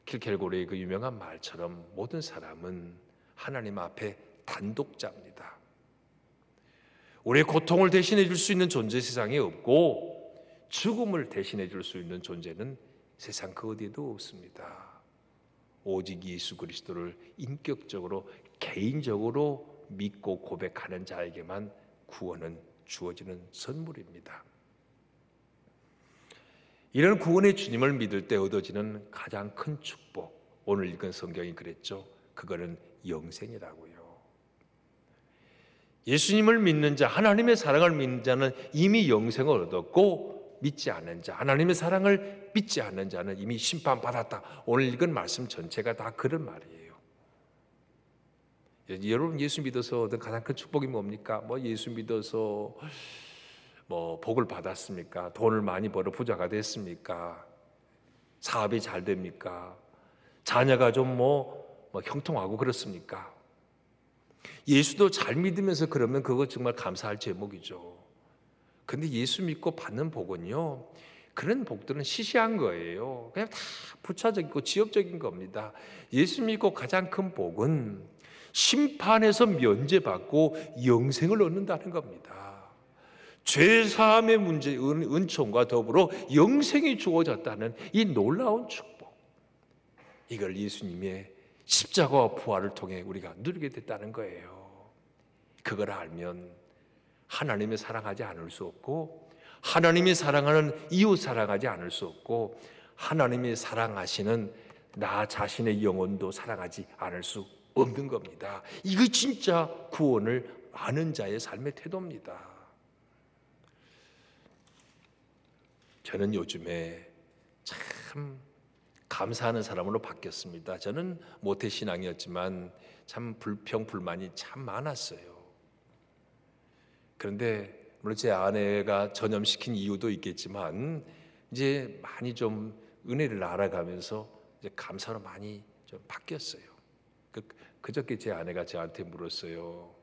킬켈고르의 그 유명한 말처럼 모든 사람은 하나님 앞에 단독자입니다. 우리의 고통을 대신해 줄 수 있는 존재 세상에 없고 죽음을 대신해 줄 수 있는 존재는 세상 그 어디에도 없습니다. 오직 예수 그리스도를 인격적으로 개인적으로 믿고 고백하는 자에게만 구원은 주어지는 선물입니다. 이런 구원의 주님을 믿을 때 얻어지는 가장 큰 축복, 오늘 읽은 성경이 그랬죠. 그거는 영생이라고요. 예수님을 믿는 자, 하나님의 사랑을 믿는 자는 이미 영생을 얻었고, 믿지 않는 자, 하나님의 사랑을 믿지 않는 자는 이미 심판받았다. 오늘 읽은 말씀 전체가 다 그런 말이에요. 여러분, 예수 믿어서 얻은 가장 큰 축복이 뭡니까? 뭐 예수 믿어서 뭐 복을 받았습니까? 돈을 많이 벌어 부자가 됐습니까? 사업이 잘 됩니까? 자녀가 좀 형통하고 그렇습니까? 예수도 잘 믿으면서 그러면 그거 정말 감사할 제목이죠. 근데 예수 믿고 받는 복은요, 그런 복들은 시시한 거예요. 그냥 다 부차적이고 지엽적인 겁니다. 예수 믿고 가장 큰 복은 심판에서 면제받고 영생을 얻는다는 겁니다. 죄사함의 문제, 은총과 더불어 영생이 주어졌다는 이 놀라운 축복, 이걸 예수님의 십자가와 부활을 통해 우리가 누리게 됐다는 거예요. 그걸 알면 하나님의 사랑하지 않을 수 없고, 하나님이 사랑하는 이웃 사랑하지 않을 수 없고, 하나님이 사랑하시는 나 자신의 영혼도 사랑하지 않을 수 없는 겁니다. 이거 진짜 구원을 아는 자의 삶의 태도입니다. 저는 요즘에 참 감사하는 사람으로 바뀌었습니다. 저는 모태신앙이었지만 참 불평, 불만이 참 많았어요. 그런데 물론 제 아내가 전염시킨 이유도 있겠지만 이제 많이 좀 은혜를 알아가면서 이제 감사로 많이 좀 바뀌었어요. 그저께 제 아내가 저한테 물었어요.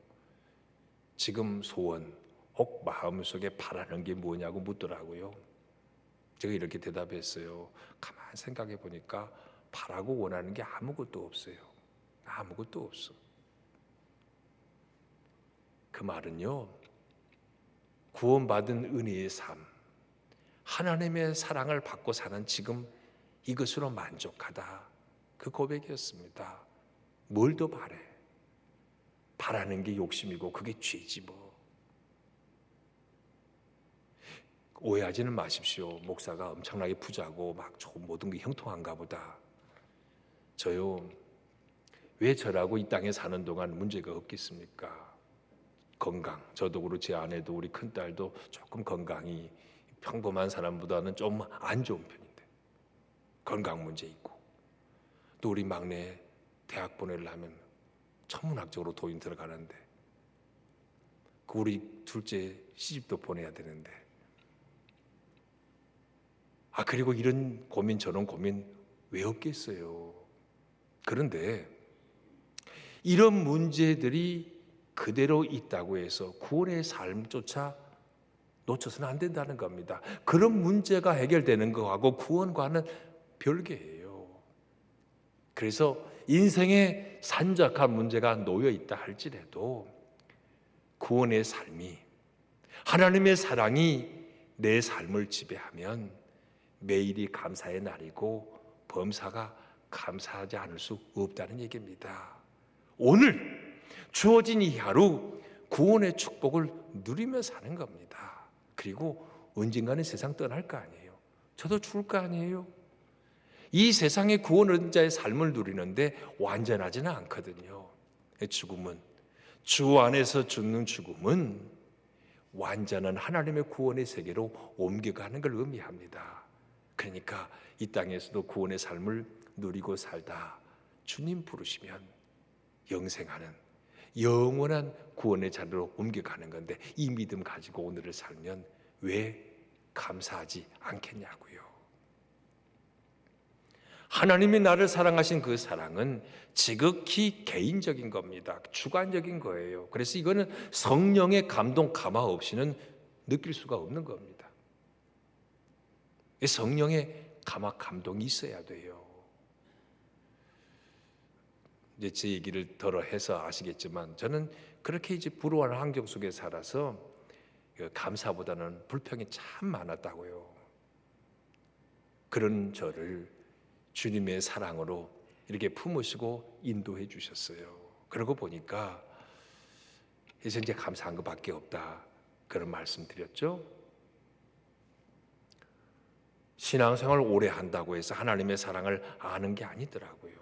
지금 소원, 혹 마음속에 바라는 게 뭐냐고 묻더라고요. 제가 이렇게 대답했어요. 가만 생각해 보니까 바라고 원하는 게 아무것도 없어요. 아무것도 없어. 그 말은요, 구원받은 은혜의 삶, 하나님의 사랑을 받고 사는 지금 이것으로 만족하다, 그 고백이었습니다. 뭘 더 바래? 바라는 게 욕심이고 그게 죄지 뭐. 오해하지는 마십시오. 목사가 엄청나게 부자고 막 좋은 모든 게 형통한가 보다. 저요, 왜 저라고 이 땅에 사는 동안 문제가 없겠습니까? 건강, 저도 그렇고 제 아내도 우리 큰딸도 조금 건강이 평범한 사람보다는 좀 안 좋은 편인데 건강 문제 있고, 또 우리 막내 대학 보내려면 천문학적으로 돈이 들어가는데, 그 우리 둘째 시집도 보내야 되는데, 그리고 이런 고민 저런 고민 왜 없겠어요? 그런데 이런 문제들이 그대로 있다고 해서 구원의 삶조차 놓쳐서는 안 된다는 겁니다. 그런 문제가 해결되는 거하고 구원과는 별개예요. 그래서 인생에 산적한 문제가 놓여 있다 할지라도 구원의 삶이, 하나님의 사랑이 내 삶을 지배하면 매일이 감사의 날이고 범사가 감사하지 않을 수 없다는 얘기입니다. 오늘 주어진 이 하루 구원의 축복을 누리며 사는 겁니다. 그리고 언젠가는 세상 떠날 거 아니에요. 저도 죽을 거 아니에요. 이 세상의 구원을 자의 삶을 누리는데 완전하지는 않거든요. 죽음은, 주 안에서 죽는 죽음은 완전한 하나님의 구원의 세계로 옮겨가는 걸 의미합니다. 그러니까 이 땅에서도 구원의 삶을 누리고 살다 주님 부르시면 영생하는 영원한 구원의 자리로 옮겨가는 건데, 이 믿음 가지고 오늘을 살면 왜 감사하지 않겠냐고요. 하나님이 나를 사랑하신 그 사랑은 지극히 개인적인 겁니다. 주관적인 거예요. 그래서 이거는 성령의 감동 감화 없이는 느낄 수가 없는 겁니다. 성령의 감화 감동이 있어야 돼요. 이제 제 얘기를 덜어 해서 아시겠지만, 저는 그렇게 이제 불우한 환경 속에 살아서 감사보다는 불평이 참 많았다고요. 그런 저를 주님의 사랑으로 이렇게 품으시고 인도해 주셨어요. 그러고 보니까 이제 감사한 것밖에 없다, 그런 말씀 드렸죠. 신앙생활 오래 한다고 해서 하나님의 사랑을 아는 게 아니더라고요.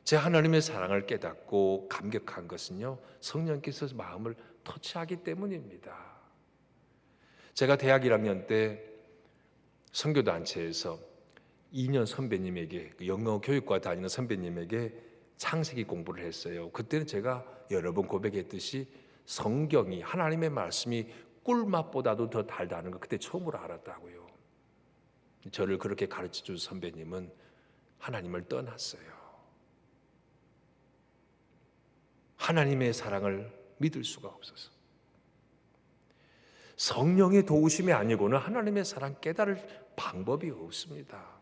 제 하나님의 사랑을 깨닫고 감격한 것은요, 성령께서 마음을 터치하기 때문입니다. 제가 대학 1학년 때 선교단체에서 2년 선배님에게, 영어 교육과 다니는 선배님에게 창세기 공부를 했어요. 그때는 제가 여러 번 고백했듯이 성경이, 하나님의 말씀이 꿀맛보다도 더 달다는 걸 그때 처음으로 알았다고요. 저를 그렇게 가르쳐준 선배님은 하나님을 떠났어요. 하나님의 사랑을 믿을 수가 없어서, 성령의 도우심이 아니고는 하나님의 사랑 깨달을 방법이 없습니다.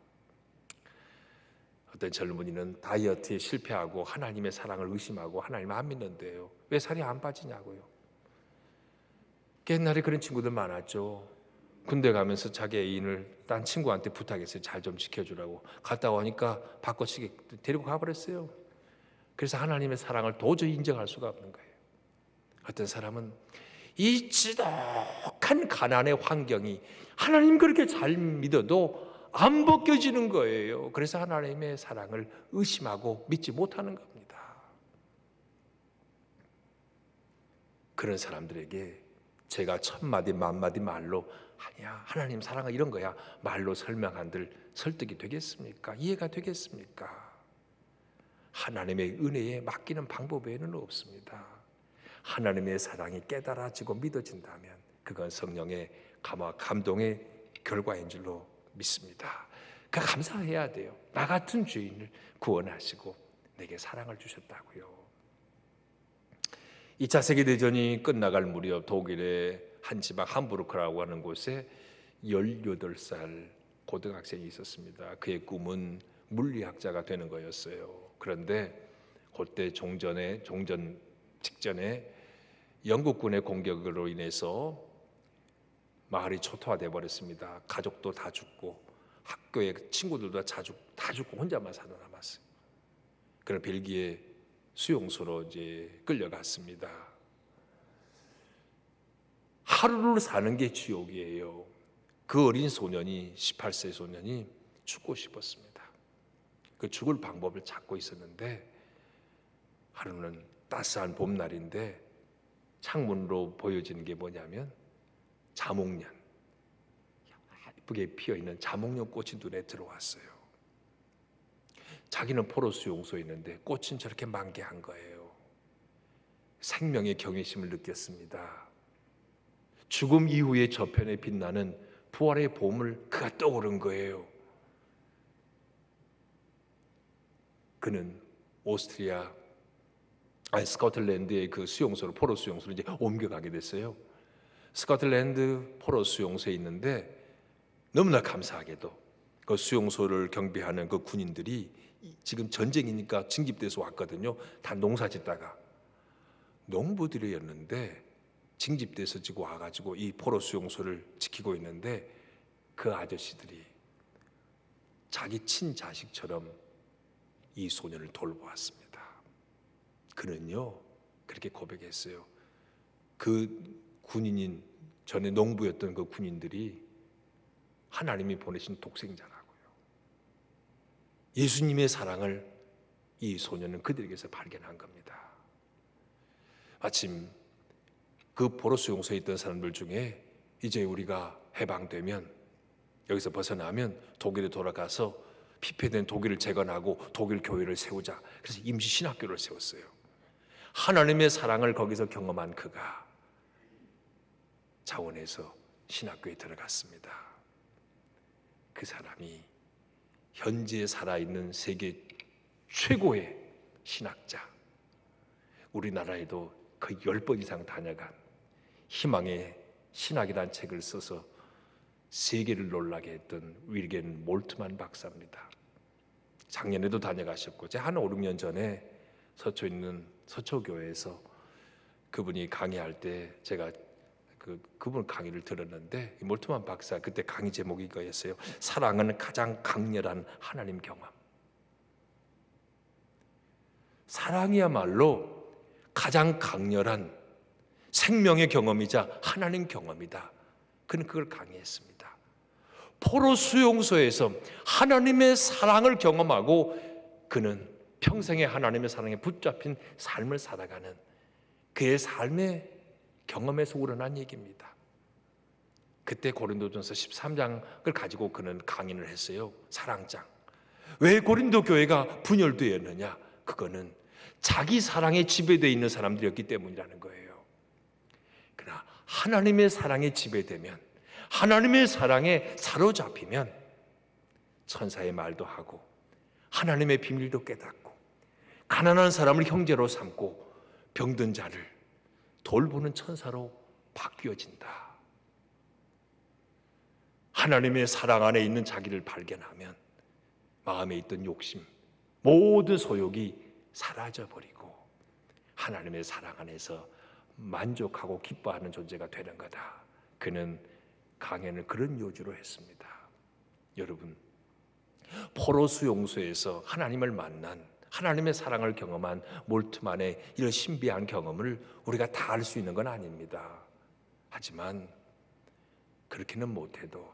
어떤 젊은이는 다이어트에 실패하고 하나님의 사랑을 의심하고 하나님을 안 믿는데요, 왜 살이 안 빠지냐고요. 옛날에 그런 친구들 많았죠. 군대 가면서 자기 애인을 딴 친구한테 부탁했어요. 잘 좀 지켜주라고. 갔다 오니까 바꿔치기 데리고 가버렸어요. 그래서 하나님의 사랑을 도저히 인정할 수가 없는 거예요. 어떤 사람은 이 지독한 가난의 환경이 하나님 그렇게 잘 믿어도 안 벗겨지는 거예요. 그래서 하나님의 사랑을 의심하고 믿지 못하는 겁니다. 그런 사람들에게 제가 천마디 만마디 말로, 아니야, 하나님 사랑은 이런 거야, 말로 설명한들 설득이 되겠습니까? 이해가 되겠습니까? 하나님의 은혜에 맡기는 방법 외에는 없습니다. 하나님의 사랑이 깨달아지고 믿어진다면 그건 성령의 감화 감동의 결과인 줄로 믿습니다. 그 감사해야 돼요. 나 같은 죄인을 구원하시고 내게 사랑을 주셨다고요. 2차 세계대전이 끝나갈 무렵 독일의 한 지방 함부르크라고 하는 곳에 18살 고등학생이 있었습니다. 그의 꿈은 물리학자가 되는 거였어요. 그런데 그때 종전 직전에 영국군의 공격으로 인해서 마을이 초토화돼 버렸습니다. 가족도 다 죽고 학교의 친구들도 다 죽고 혼자만 살아남았어요. 그런 벨기에 수용소로 이제 끌려갔습니다. 하루를 사는 게 지옥이에요. 그 어린 소년이 18세 소년이 죽고 싶었습니다. 그 죽을 방법을 찾고 있었는데 하루는 따스한 봄날인데 창문으로 보여지는 게 뭐냐면 자목련, 예쁘게 피어있는 자목련 꽃이 눈에 들어왔어요. 자기는 포로 수용소에 있는데 꽃은 저렇게 만개한 거예요. 생명의 경외심을 느꼈습니다. 죽음 이후의 저편에 빛나는 부활의 봄을 그가 떠오른 거예요. 그는 스코틀랜드의 그 수용소로, 포로 수용소로 이제 옮겨가게 됐어요. 스코틀랜드 포로 수용소에 있는데 너무나 감사하게도 그 수용소를 경비하는 그 군인들이 지금 전쟁이니까 징집돼서 왔거든요. 다 농사 짓다가 농부들이었는데 징집돼서 지고 와가지고 이 포로 수용소를 지키고 있는데 그 아저씨들이 자기 친자식처럼 이 소년을 돌보았습니다. 그는요 그렇게 고백했어요. 그 군인인 전에 농부였던 그 군인들이 하나님이 보내신 독생자라고요. 예수님의 사랑을 이 소년은 그들에게서 발견한 겁니다. 마침 그 포로 수용소에 있던 사람들 중에 이제 우리가 해방되면, 여기서 벗어나면 독일에 돌아가서 피폐된 독일을 재건하고 독일 교회를 세우자. 그래서 임시 신학교를 세웠어요. 하나님의 사랑을 거기서 경험한 그가 자원에서 신학교에 들어갔습니다. 그 사람이 현재 살아있는 세계 최고의 신학자, 우리나라에도 거의 10번 이상 다녀간 희망의 신학이라는 책을 써서 세계를 놀라게 했던 윌겐 몰트만 박사입니다. 작년에도 다녀가셨고, 제가 한 5, 6년 전에 서초에 있는 서초교회에서 그분이 강의할 때 제가 그분 강의를 들었는데, 몰트만 박사 그때 강의 제목이 이거였어요. 사랑은 가장 강렬한 하나님 경험. 사랑이야말로 가장 강렬한 생명의 경험이자 하나님 경험이다. 그는 그걸 강의했습니다. 포로 수용소에서 하나님의 사랑을 경험하고 그는 평생에 하나님의 사랑에 붙잡힌 삶을 살아가는 그의 삶의 경험에서 우러난 얘기입니다. 그때 고린도전서 13장을 가지고 그는 강의를 했어요. 사랑장. 왜 고린도 교회가 분열되었느냐? 그거는 자기 사랑에 지배되어 있는 사람들이었기 때문이라는 거예요. 그러나 하나님의 사랑에 지배되면, 하나님의 사랑에 사로잡히면 천사의 말도 하고 하나님의 비밀도 깨닫고 가난한 사람을 형제로 삼고 병든 자를 돌보는 천사로 바뀌어진다. 하나님의 사랑 안에 있는 자기를 발견하면 마음에 있던 욕심, 모든 소욕이 사라져버리고 하나님의 사랑 안에서 만족하고 기뻐하는 존재가 되는 거다. 그는 강연을 그런 요지로 했습니다. 여러분, 포로 수용소에서 하나님을 만난, 하나님의 사랑을 경험한 몰트만의 이런 신비한 경험을 우리가 다 알 수 있는 건 아닙니다. 하지만 그렇게는 못해도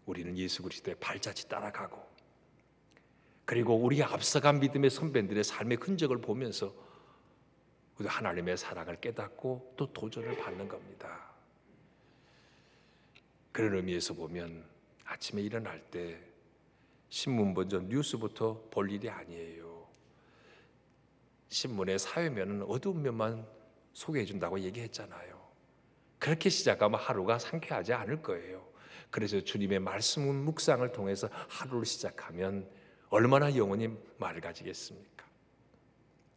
우리는 예수 그리스도의 발자취 따라가고, 그리고 우리 앞서간 믿음의 선배들의 삶의 흔적을 보면서 우리 하나님의 사랑을 깨닫고 또 도전을 받는 겁니다. 그런 의미에서 보면 아침에 일어날 때 신문 먼저 뉴스부터 볼 일이 아니에요. 신문의 사회면은 어두운 면만 소개해 준다고 얘기했잖아요. 그렇게 시작하면 하루가 상쾌하지 않을 거예요. 그래서 주님의 말씀 묵상을 통해서 하루를 시작하면 얼마나 영혼이 맑아지겠습니까?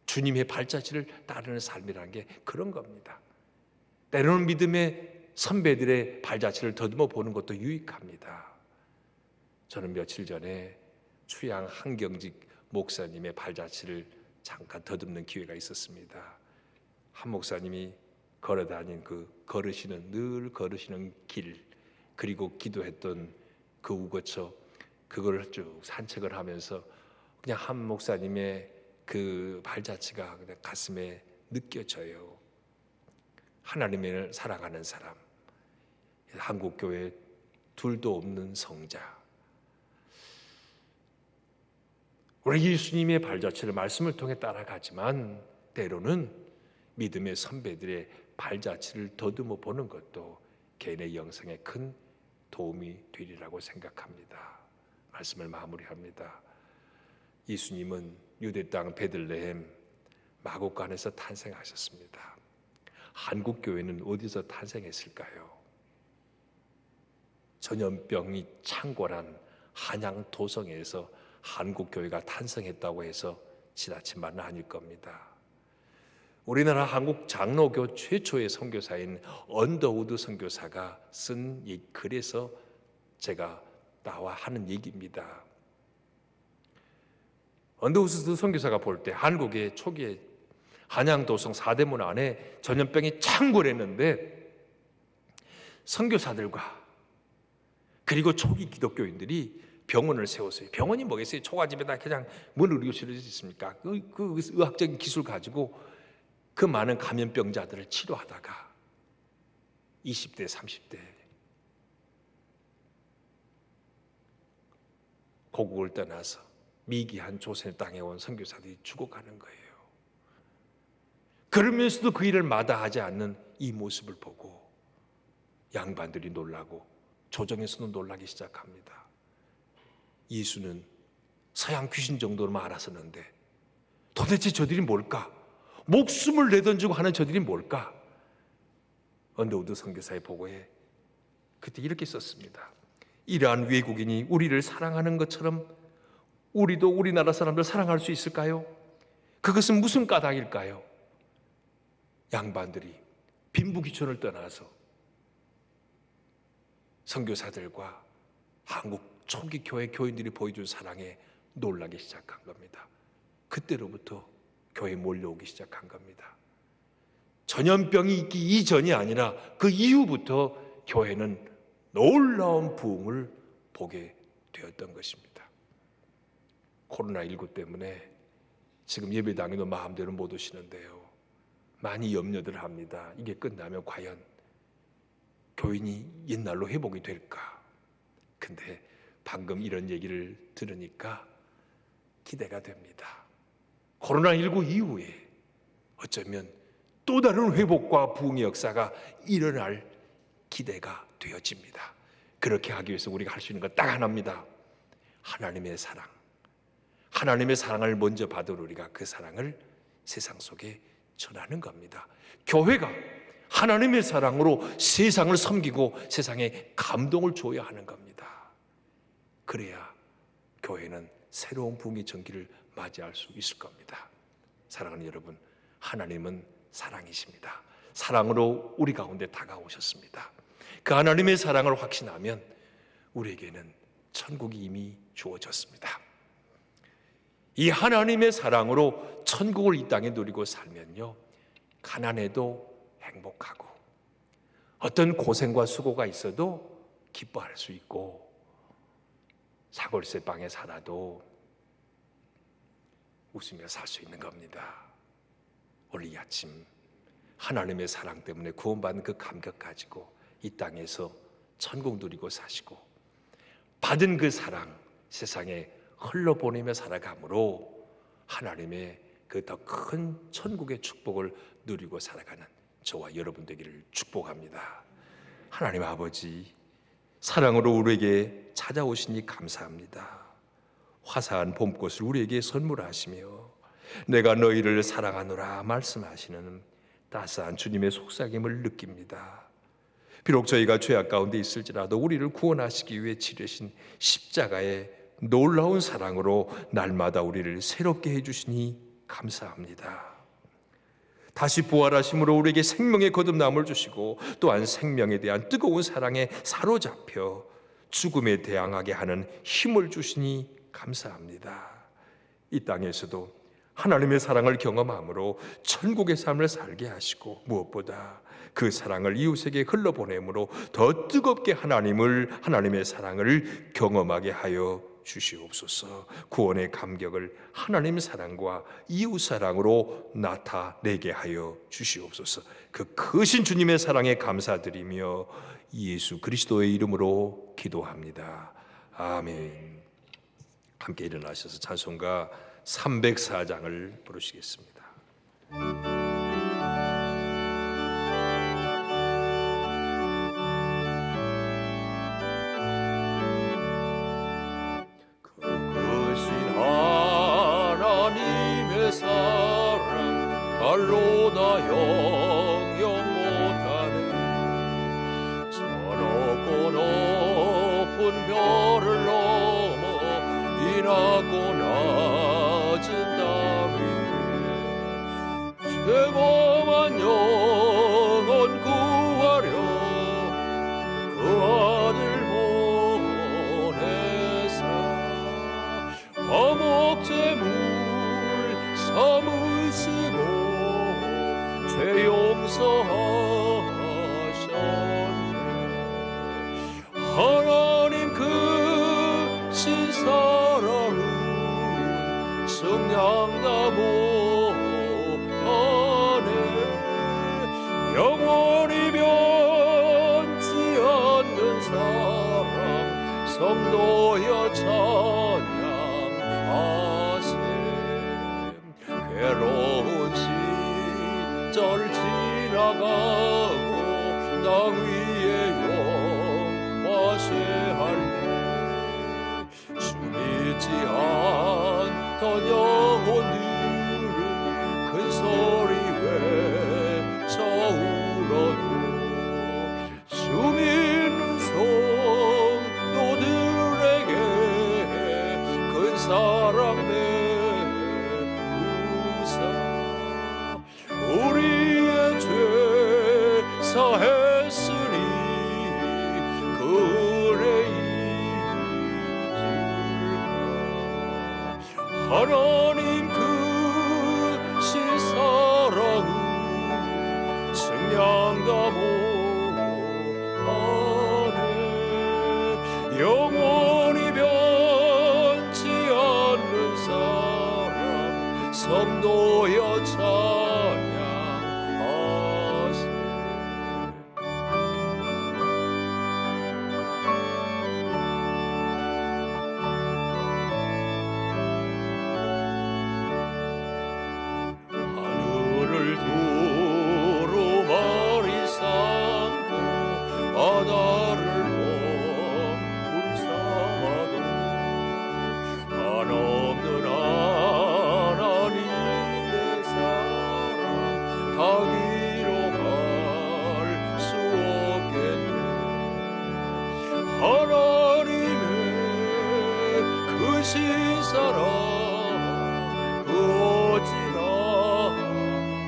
주님의 발자취를 따르는 삶이라는 게 그런 겁니다. 때로는 믿음의 선배들의 발자취를 더듬어 보는 것도 유익합니다. 저는 며칠 전에 추양 한경직 목사님의 발자취를 잠깐 더듬는 기회가 있었습니다. 한 목사님이 걸어다닌 늘 걸으시는 길, 그리고 기도했던 그 우거처, 그걸 쭉 산책을 하면서 그냥 한 목사님의 그 발자취가 그냥 가슴에 느껴져요. 하나님을 사랑하는 사람, 한국교회 둘도 없는 성자, 우리 예수님의 발자취를 말씀을 통해 따라가지만 때로는 믿음의 선배들의 발자취를 더듬어 보는 것도 개인의 영성에 큰 도움이 되리라고 생각합니다. 말씀을 마무리합니다. 예수님은 유대 땅 베들레헴 마곡간에서 탄생하셨습니다. 한국 교회는 어디서 탄생했을까요? 전염병이 창궐한 한양 도성에서 한국 교회가 탄생했다고 해서 지나친 말은 아닐 겁니다. 우리나라 한국 장로교 최초의 선교사인 언더우드 선교사가 쓴 이 글에서 제가 나와 하는 얘기입니다. 언더우드 선교사가 볼 때 한국의 초기에 한양도성 사대문 안에 전염병이 창궐했는데 선교사들과 그리고 초기 기독교인들이 병원을 세웠어요. 병원이 뭐겠어요? 초가집에다 그냥 문을 의료실을 있습니까? 그 의학적인 기술 가지고 그 많은 감염병자들을 치료하다가 20대, 30대 고국을 떠나서 미기한 조선의 땅에 온 선교사들이 죽어가는 거예요. 그러면서도 그 일을 마다하지 않는 이 모습을 보고 양반들이 놀라고 조정에서도 놀라기 시작합니다. 예수는 서양 귀신 정도로만 알았었는데 도대체 저들이 뭘까? 목숨을 내던지고 하는 저들이 뭘까? 언더우드 선교사의 보고에 그때 이렇게 썼습니다. 이러한 외국인이 우리를 사랑하는 것처럼 우리도 우리나라 사람들 사랑할 수 있을까요? 그것은 무슨 까닭일까요? 양반들이 빈부귀천을 떠나서 선교사들과 한국 초기 교회 교인들이 보여준 사랑에 놀라기 시작한 겁니다. 그때로부터 교회에 몰려오기 시작한 겁니다. 전염병이 있기 이전이 아니라 그 이후부터 교회는 놀라운 부흥을 보게 되었던 것입니다. 코로나19 때문에 지금 예배당에도 마음대로 못 오시는데요, 많이 염려들 합니다. 이게 끝나면 과연 교인이 옛날로 회복이 될까? 근데 방금 이런 얘기를 들으니까 기대가 됩니다. 코로나19 이후에 어쩌면 또 다른 회복과 부흥의 역사가 일어날 기대가 되어집니다. 그렇게 하기 위해서 우리가 할 수 있는 건 딱 하나입니다. 하나님의 사랑. 하나님의 사랑을 먼저 받은 우리가 그 사랑을 세상 속에 전하는 겁니다. 교회가 하나님의 사랑으로 세상을 섬기고 세상에 감동을 줘야 하는 겁니다. 그래야 교회는 새로운 부흥의 전기를 맞이할 수 있을 겁니다. 사랑하는 여러분, 하나님은 사랑이십니다. 사랑으로 우리 가운데 다가오셨습니다. 그 하나님의 사랑을 확신하면 우리에게는 천국이 이미 주어졌습니다. 이 하나님의 사랑으로 천국을 이 땅에 누리고 살면요, 가난해도 행복하고 어떤 고생과 수고가 있어도 기뻐할 수 있고 사골세 방에 살아도 웃으며 살 수 있는 겁니다. 오늘 이 아침 하나님의 사랑 때문에 구원받은 그 감격 가지고 이 땅에서 천국 누리고 사시고 받은 그 사랑 세상에 흘러보내며 살아감으로 하나님의 그 더 큰 천국의 축복을 누리고 살아가는 저와 여러분 되기를 축복합니다. 하나님 아버지, 사랑으로 우리에게 찾아오시니 감사합니다. 화사한 봄꽃을 우리에게 선물하시며 내가 너희를 사랑하노라 말씀하시는 따스한 주님의 속삭임을 느낍니다. 비록 저희가 죄악 가운데 있을지라도 우리를 구원하시기 위해 치르신 십자가의 놀라운 사랑으로 날마다 우리를 새롭게 해주시니 감사합니다. 다시 부활하심으로 우리에게 생명의 거듭남을 주시고 또한 생명에 대한 뜨거운 사랑에 사로잡혀 죽음에 대항하게 하는 힘을 주시니 감사합니다. 이 땅에서도 하나님의 사랑을 경험함으로 천국의 삶을 살게 하시고 무엇보다 그 사랑을 이웃에게 흘러보내므로 더 뜨겁게 하나님의 사랑을 경험하게 하여 주시옵소서. 구원의 감격을 하나님 사랑과 이웃 사랑으로 나타내게 하여 주시옵소서. 그 크신 주님의 사랑에 감사드리며 예수 그리스도의 이름으로 기도합니다. 아멘. 함께 일어나셔서 찬송가 304장을 부르시겠습니다. 하나님의 사랑 말로 다 영영 못하네. 저 높고 높은 별을 넘어 이 낮고 낮은 땅 위에 죄범한 영혼 구하려 그 아들 보내사 화목제물 삼으시고 죄 용서하셨네. 하나님 그 신사랑은 승량다 못하네. 영원히 변치 않는 사랑 성도여 찬양하세. 괴로운 시절 지나가고 땅 위에 영화 쇠할래. 주 믿지 않던 영혼들은 큰 소리 외쳐 울어요. 주 믿는 성도들에게 큰 사랑 우리의 죄 사했으니 그 은혜 잊을까. 하나님 그 신사랑은 증량다 못하네. 영원히 변치 않는 사랑 성도여 찬양하세. 하늘을 두루마리 삼고 바다를 몸풀 삼아도 한없는 하나님의 사랑 다 기록할 수 없겠네. 하나님의 그 신사랑 그 어찌나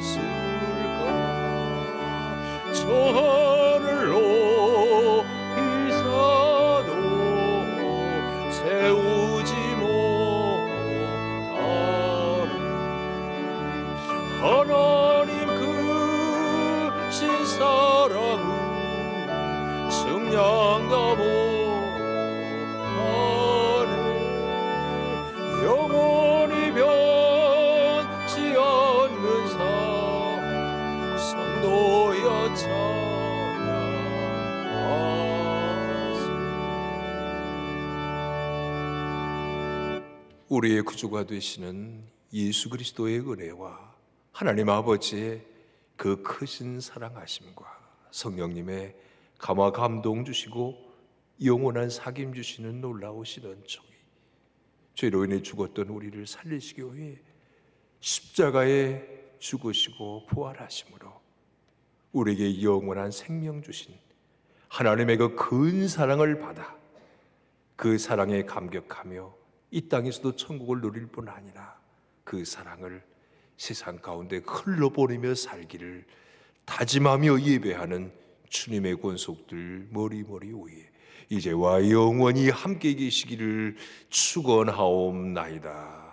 쓸까. 저 하늘로 이사도 세우지 못하리. 하나님 그 신사랑은 승량다 못하네. 영원히 변치 않는 사랑 성도여 찬양하세. 우리의 구주가 되시는 예수 그리스도의 은혜와 하나님 아버지의 그 크신 사랑하심과 성령님의 감화 감동 주시고 영원한 사귐 주시는 놀라우신 은총이 죄로 인해 죽었던 우리를 살리시기 위해 십자가에 죽으시고 부활하심으로 우리에게 영원한 생명 주신 하나님의 그 큰 사랑을 받아 그 사랑에 감격하며 이 땅에서도 천국을 누릴 뿐 아니라 그 사랑을 세상 가운데 흘러보내며 살기를 다짐하며 예배하는 주님의 권속들 머리머리 위에 이제와 영원히 함께 계시기를 축원하옵나이다.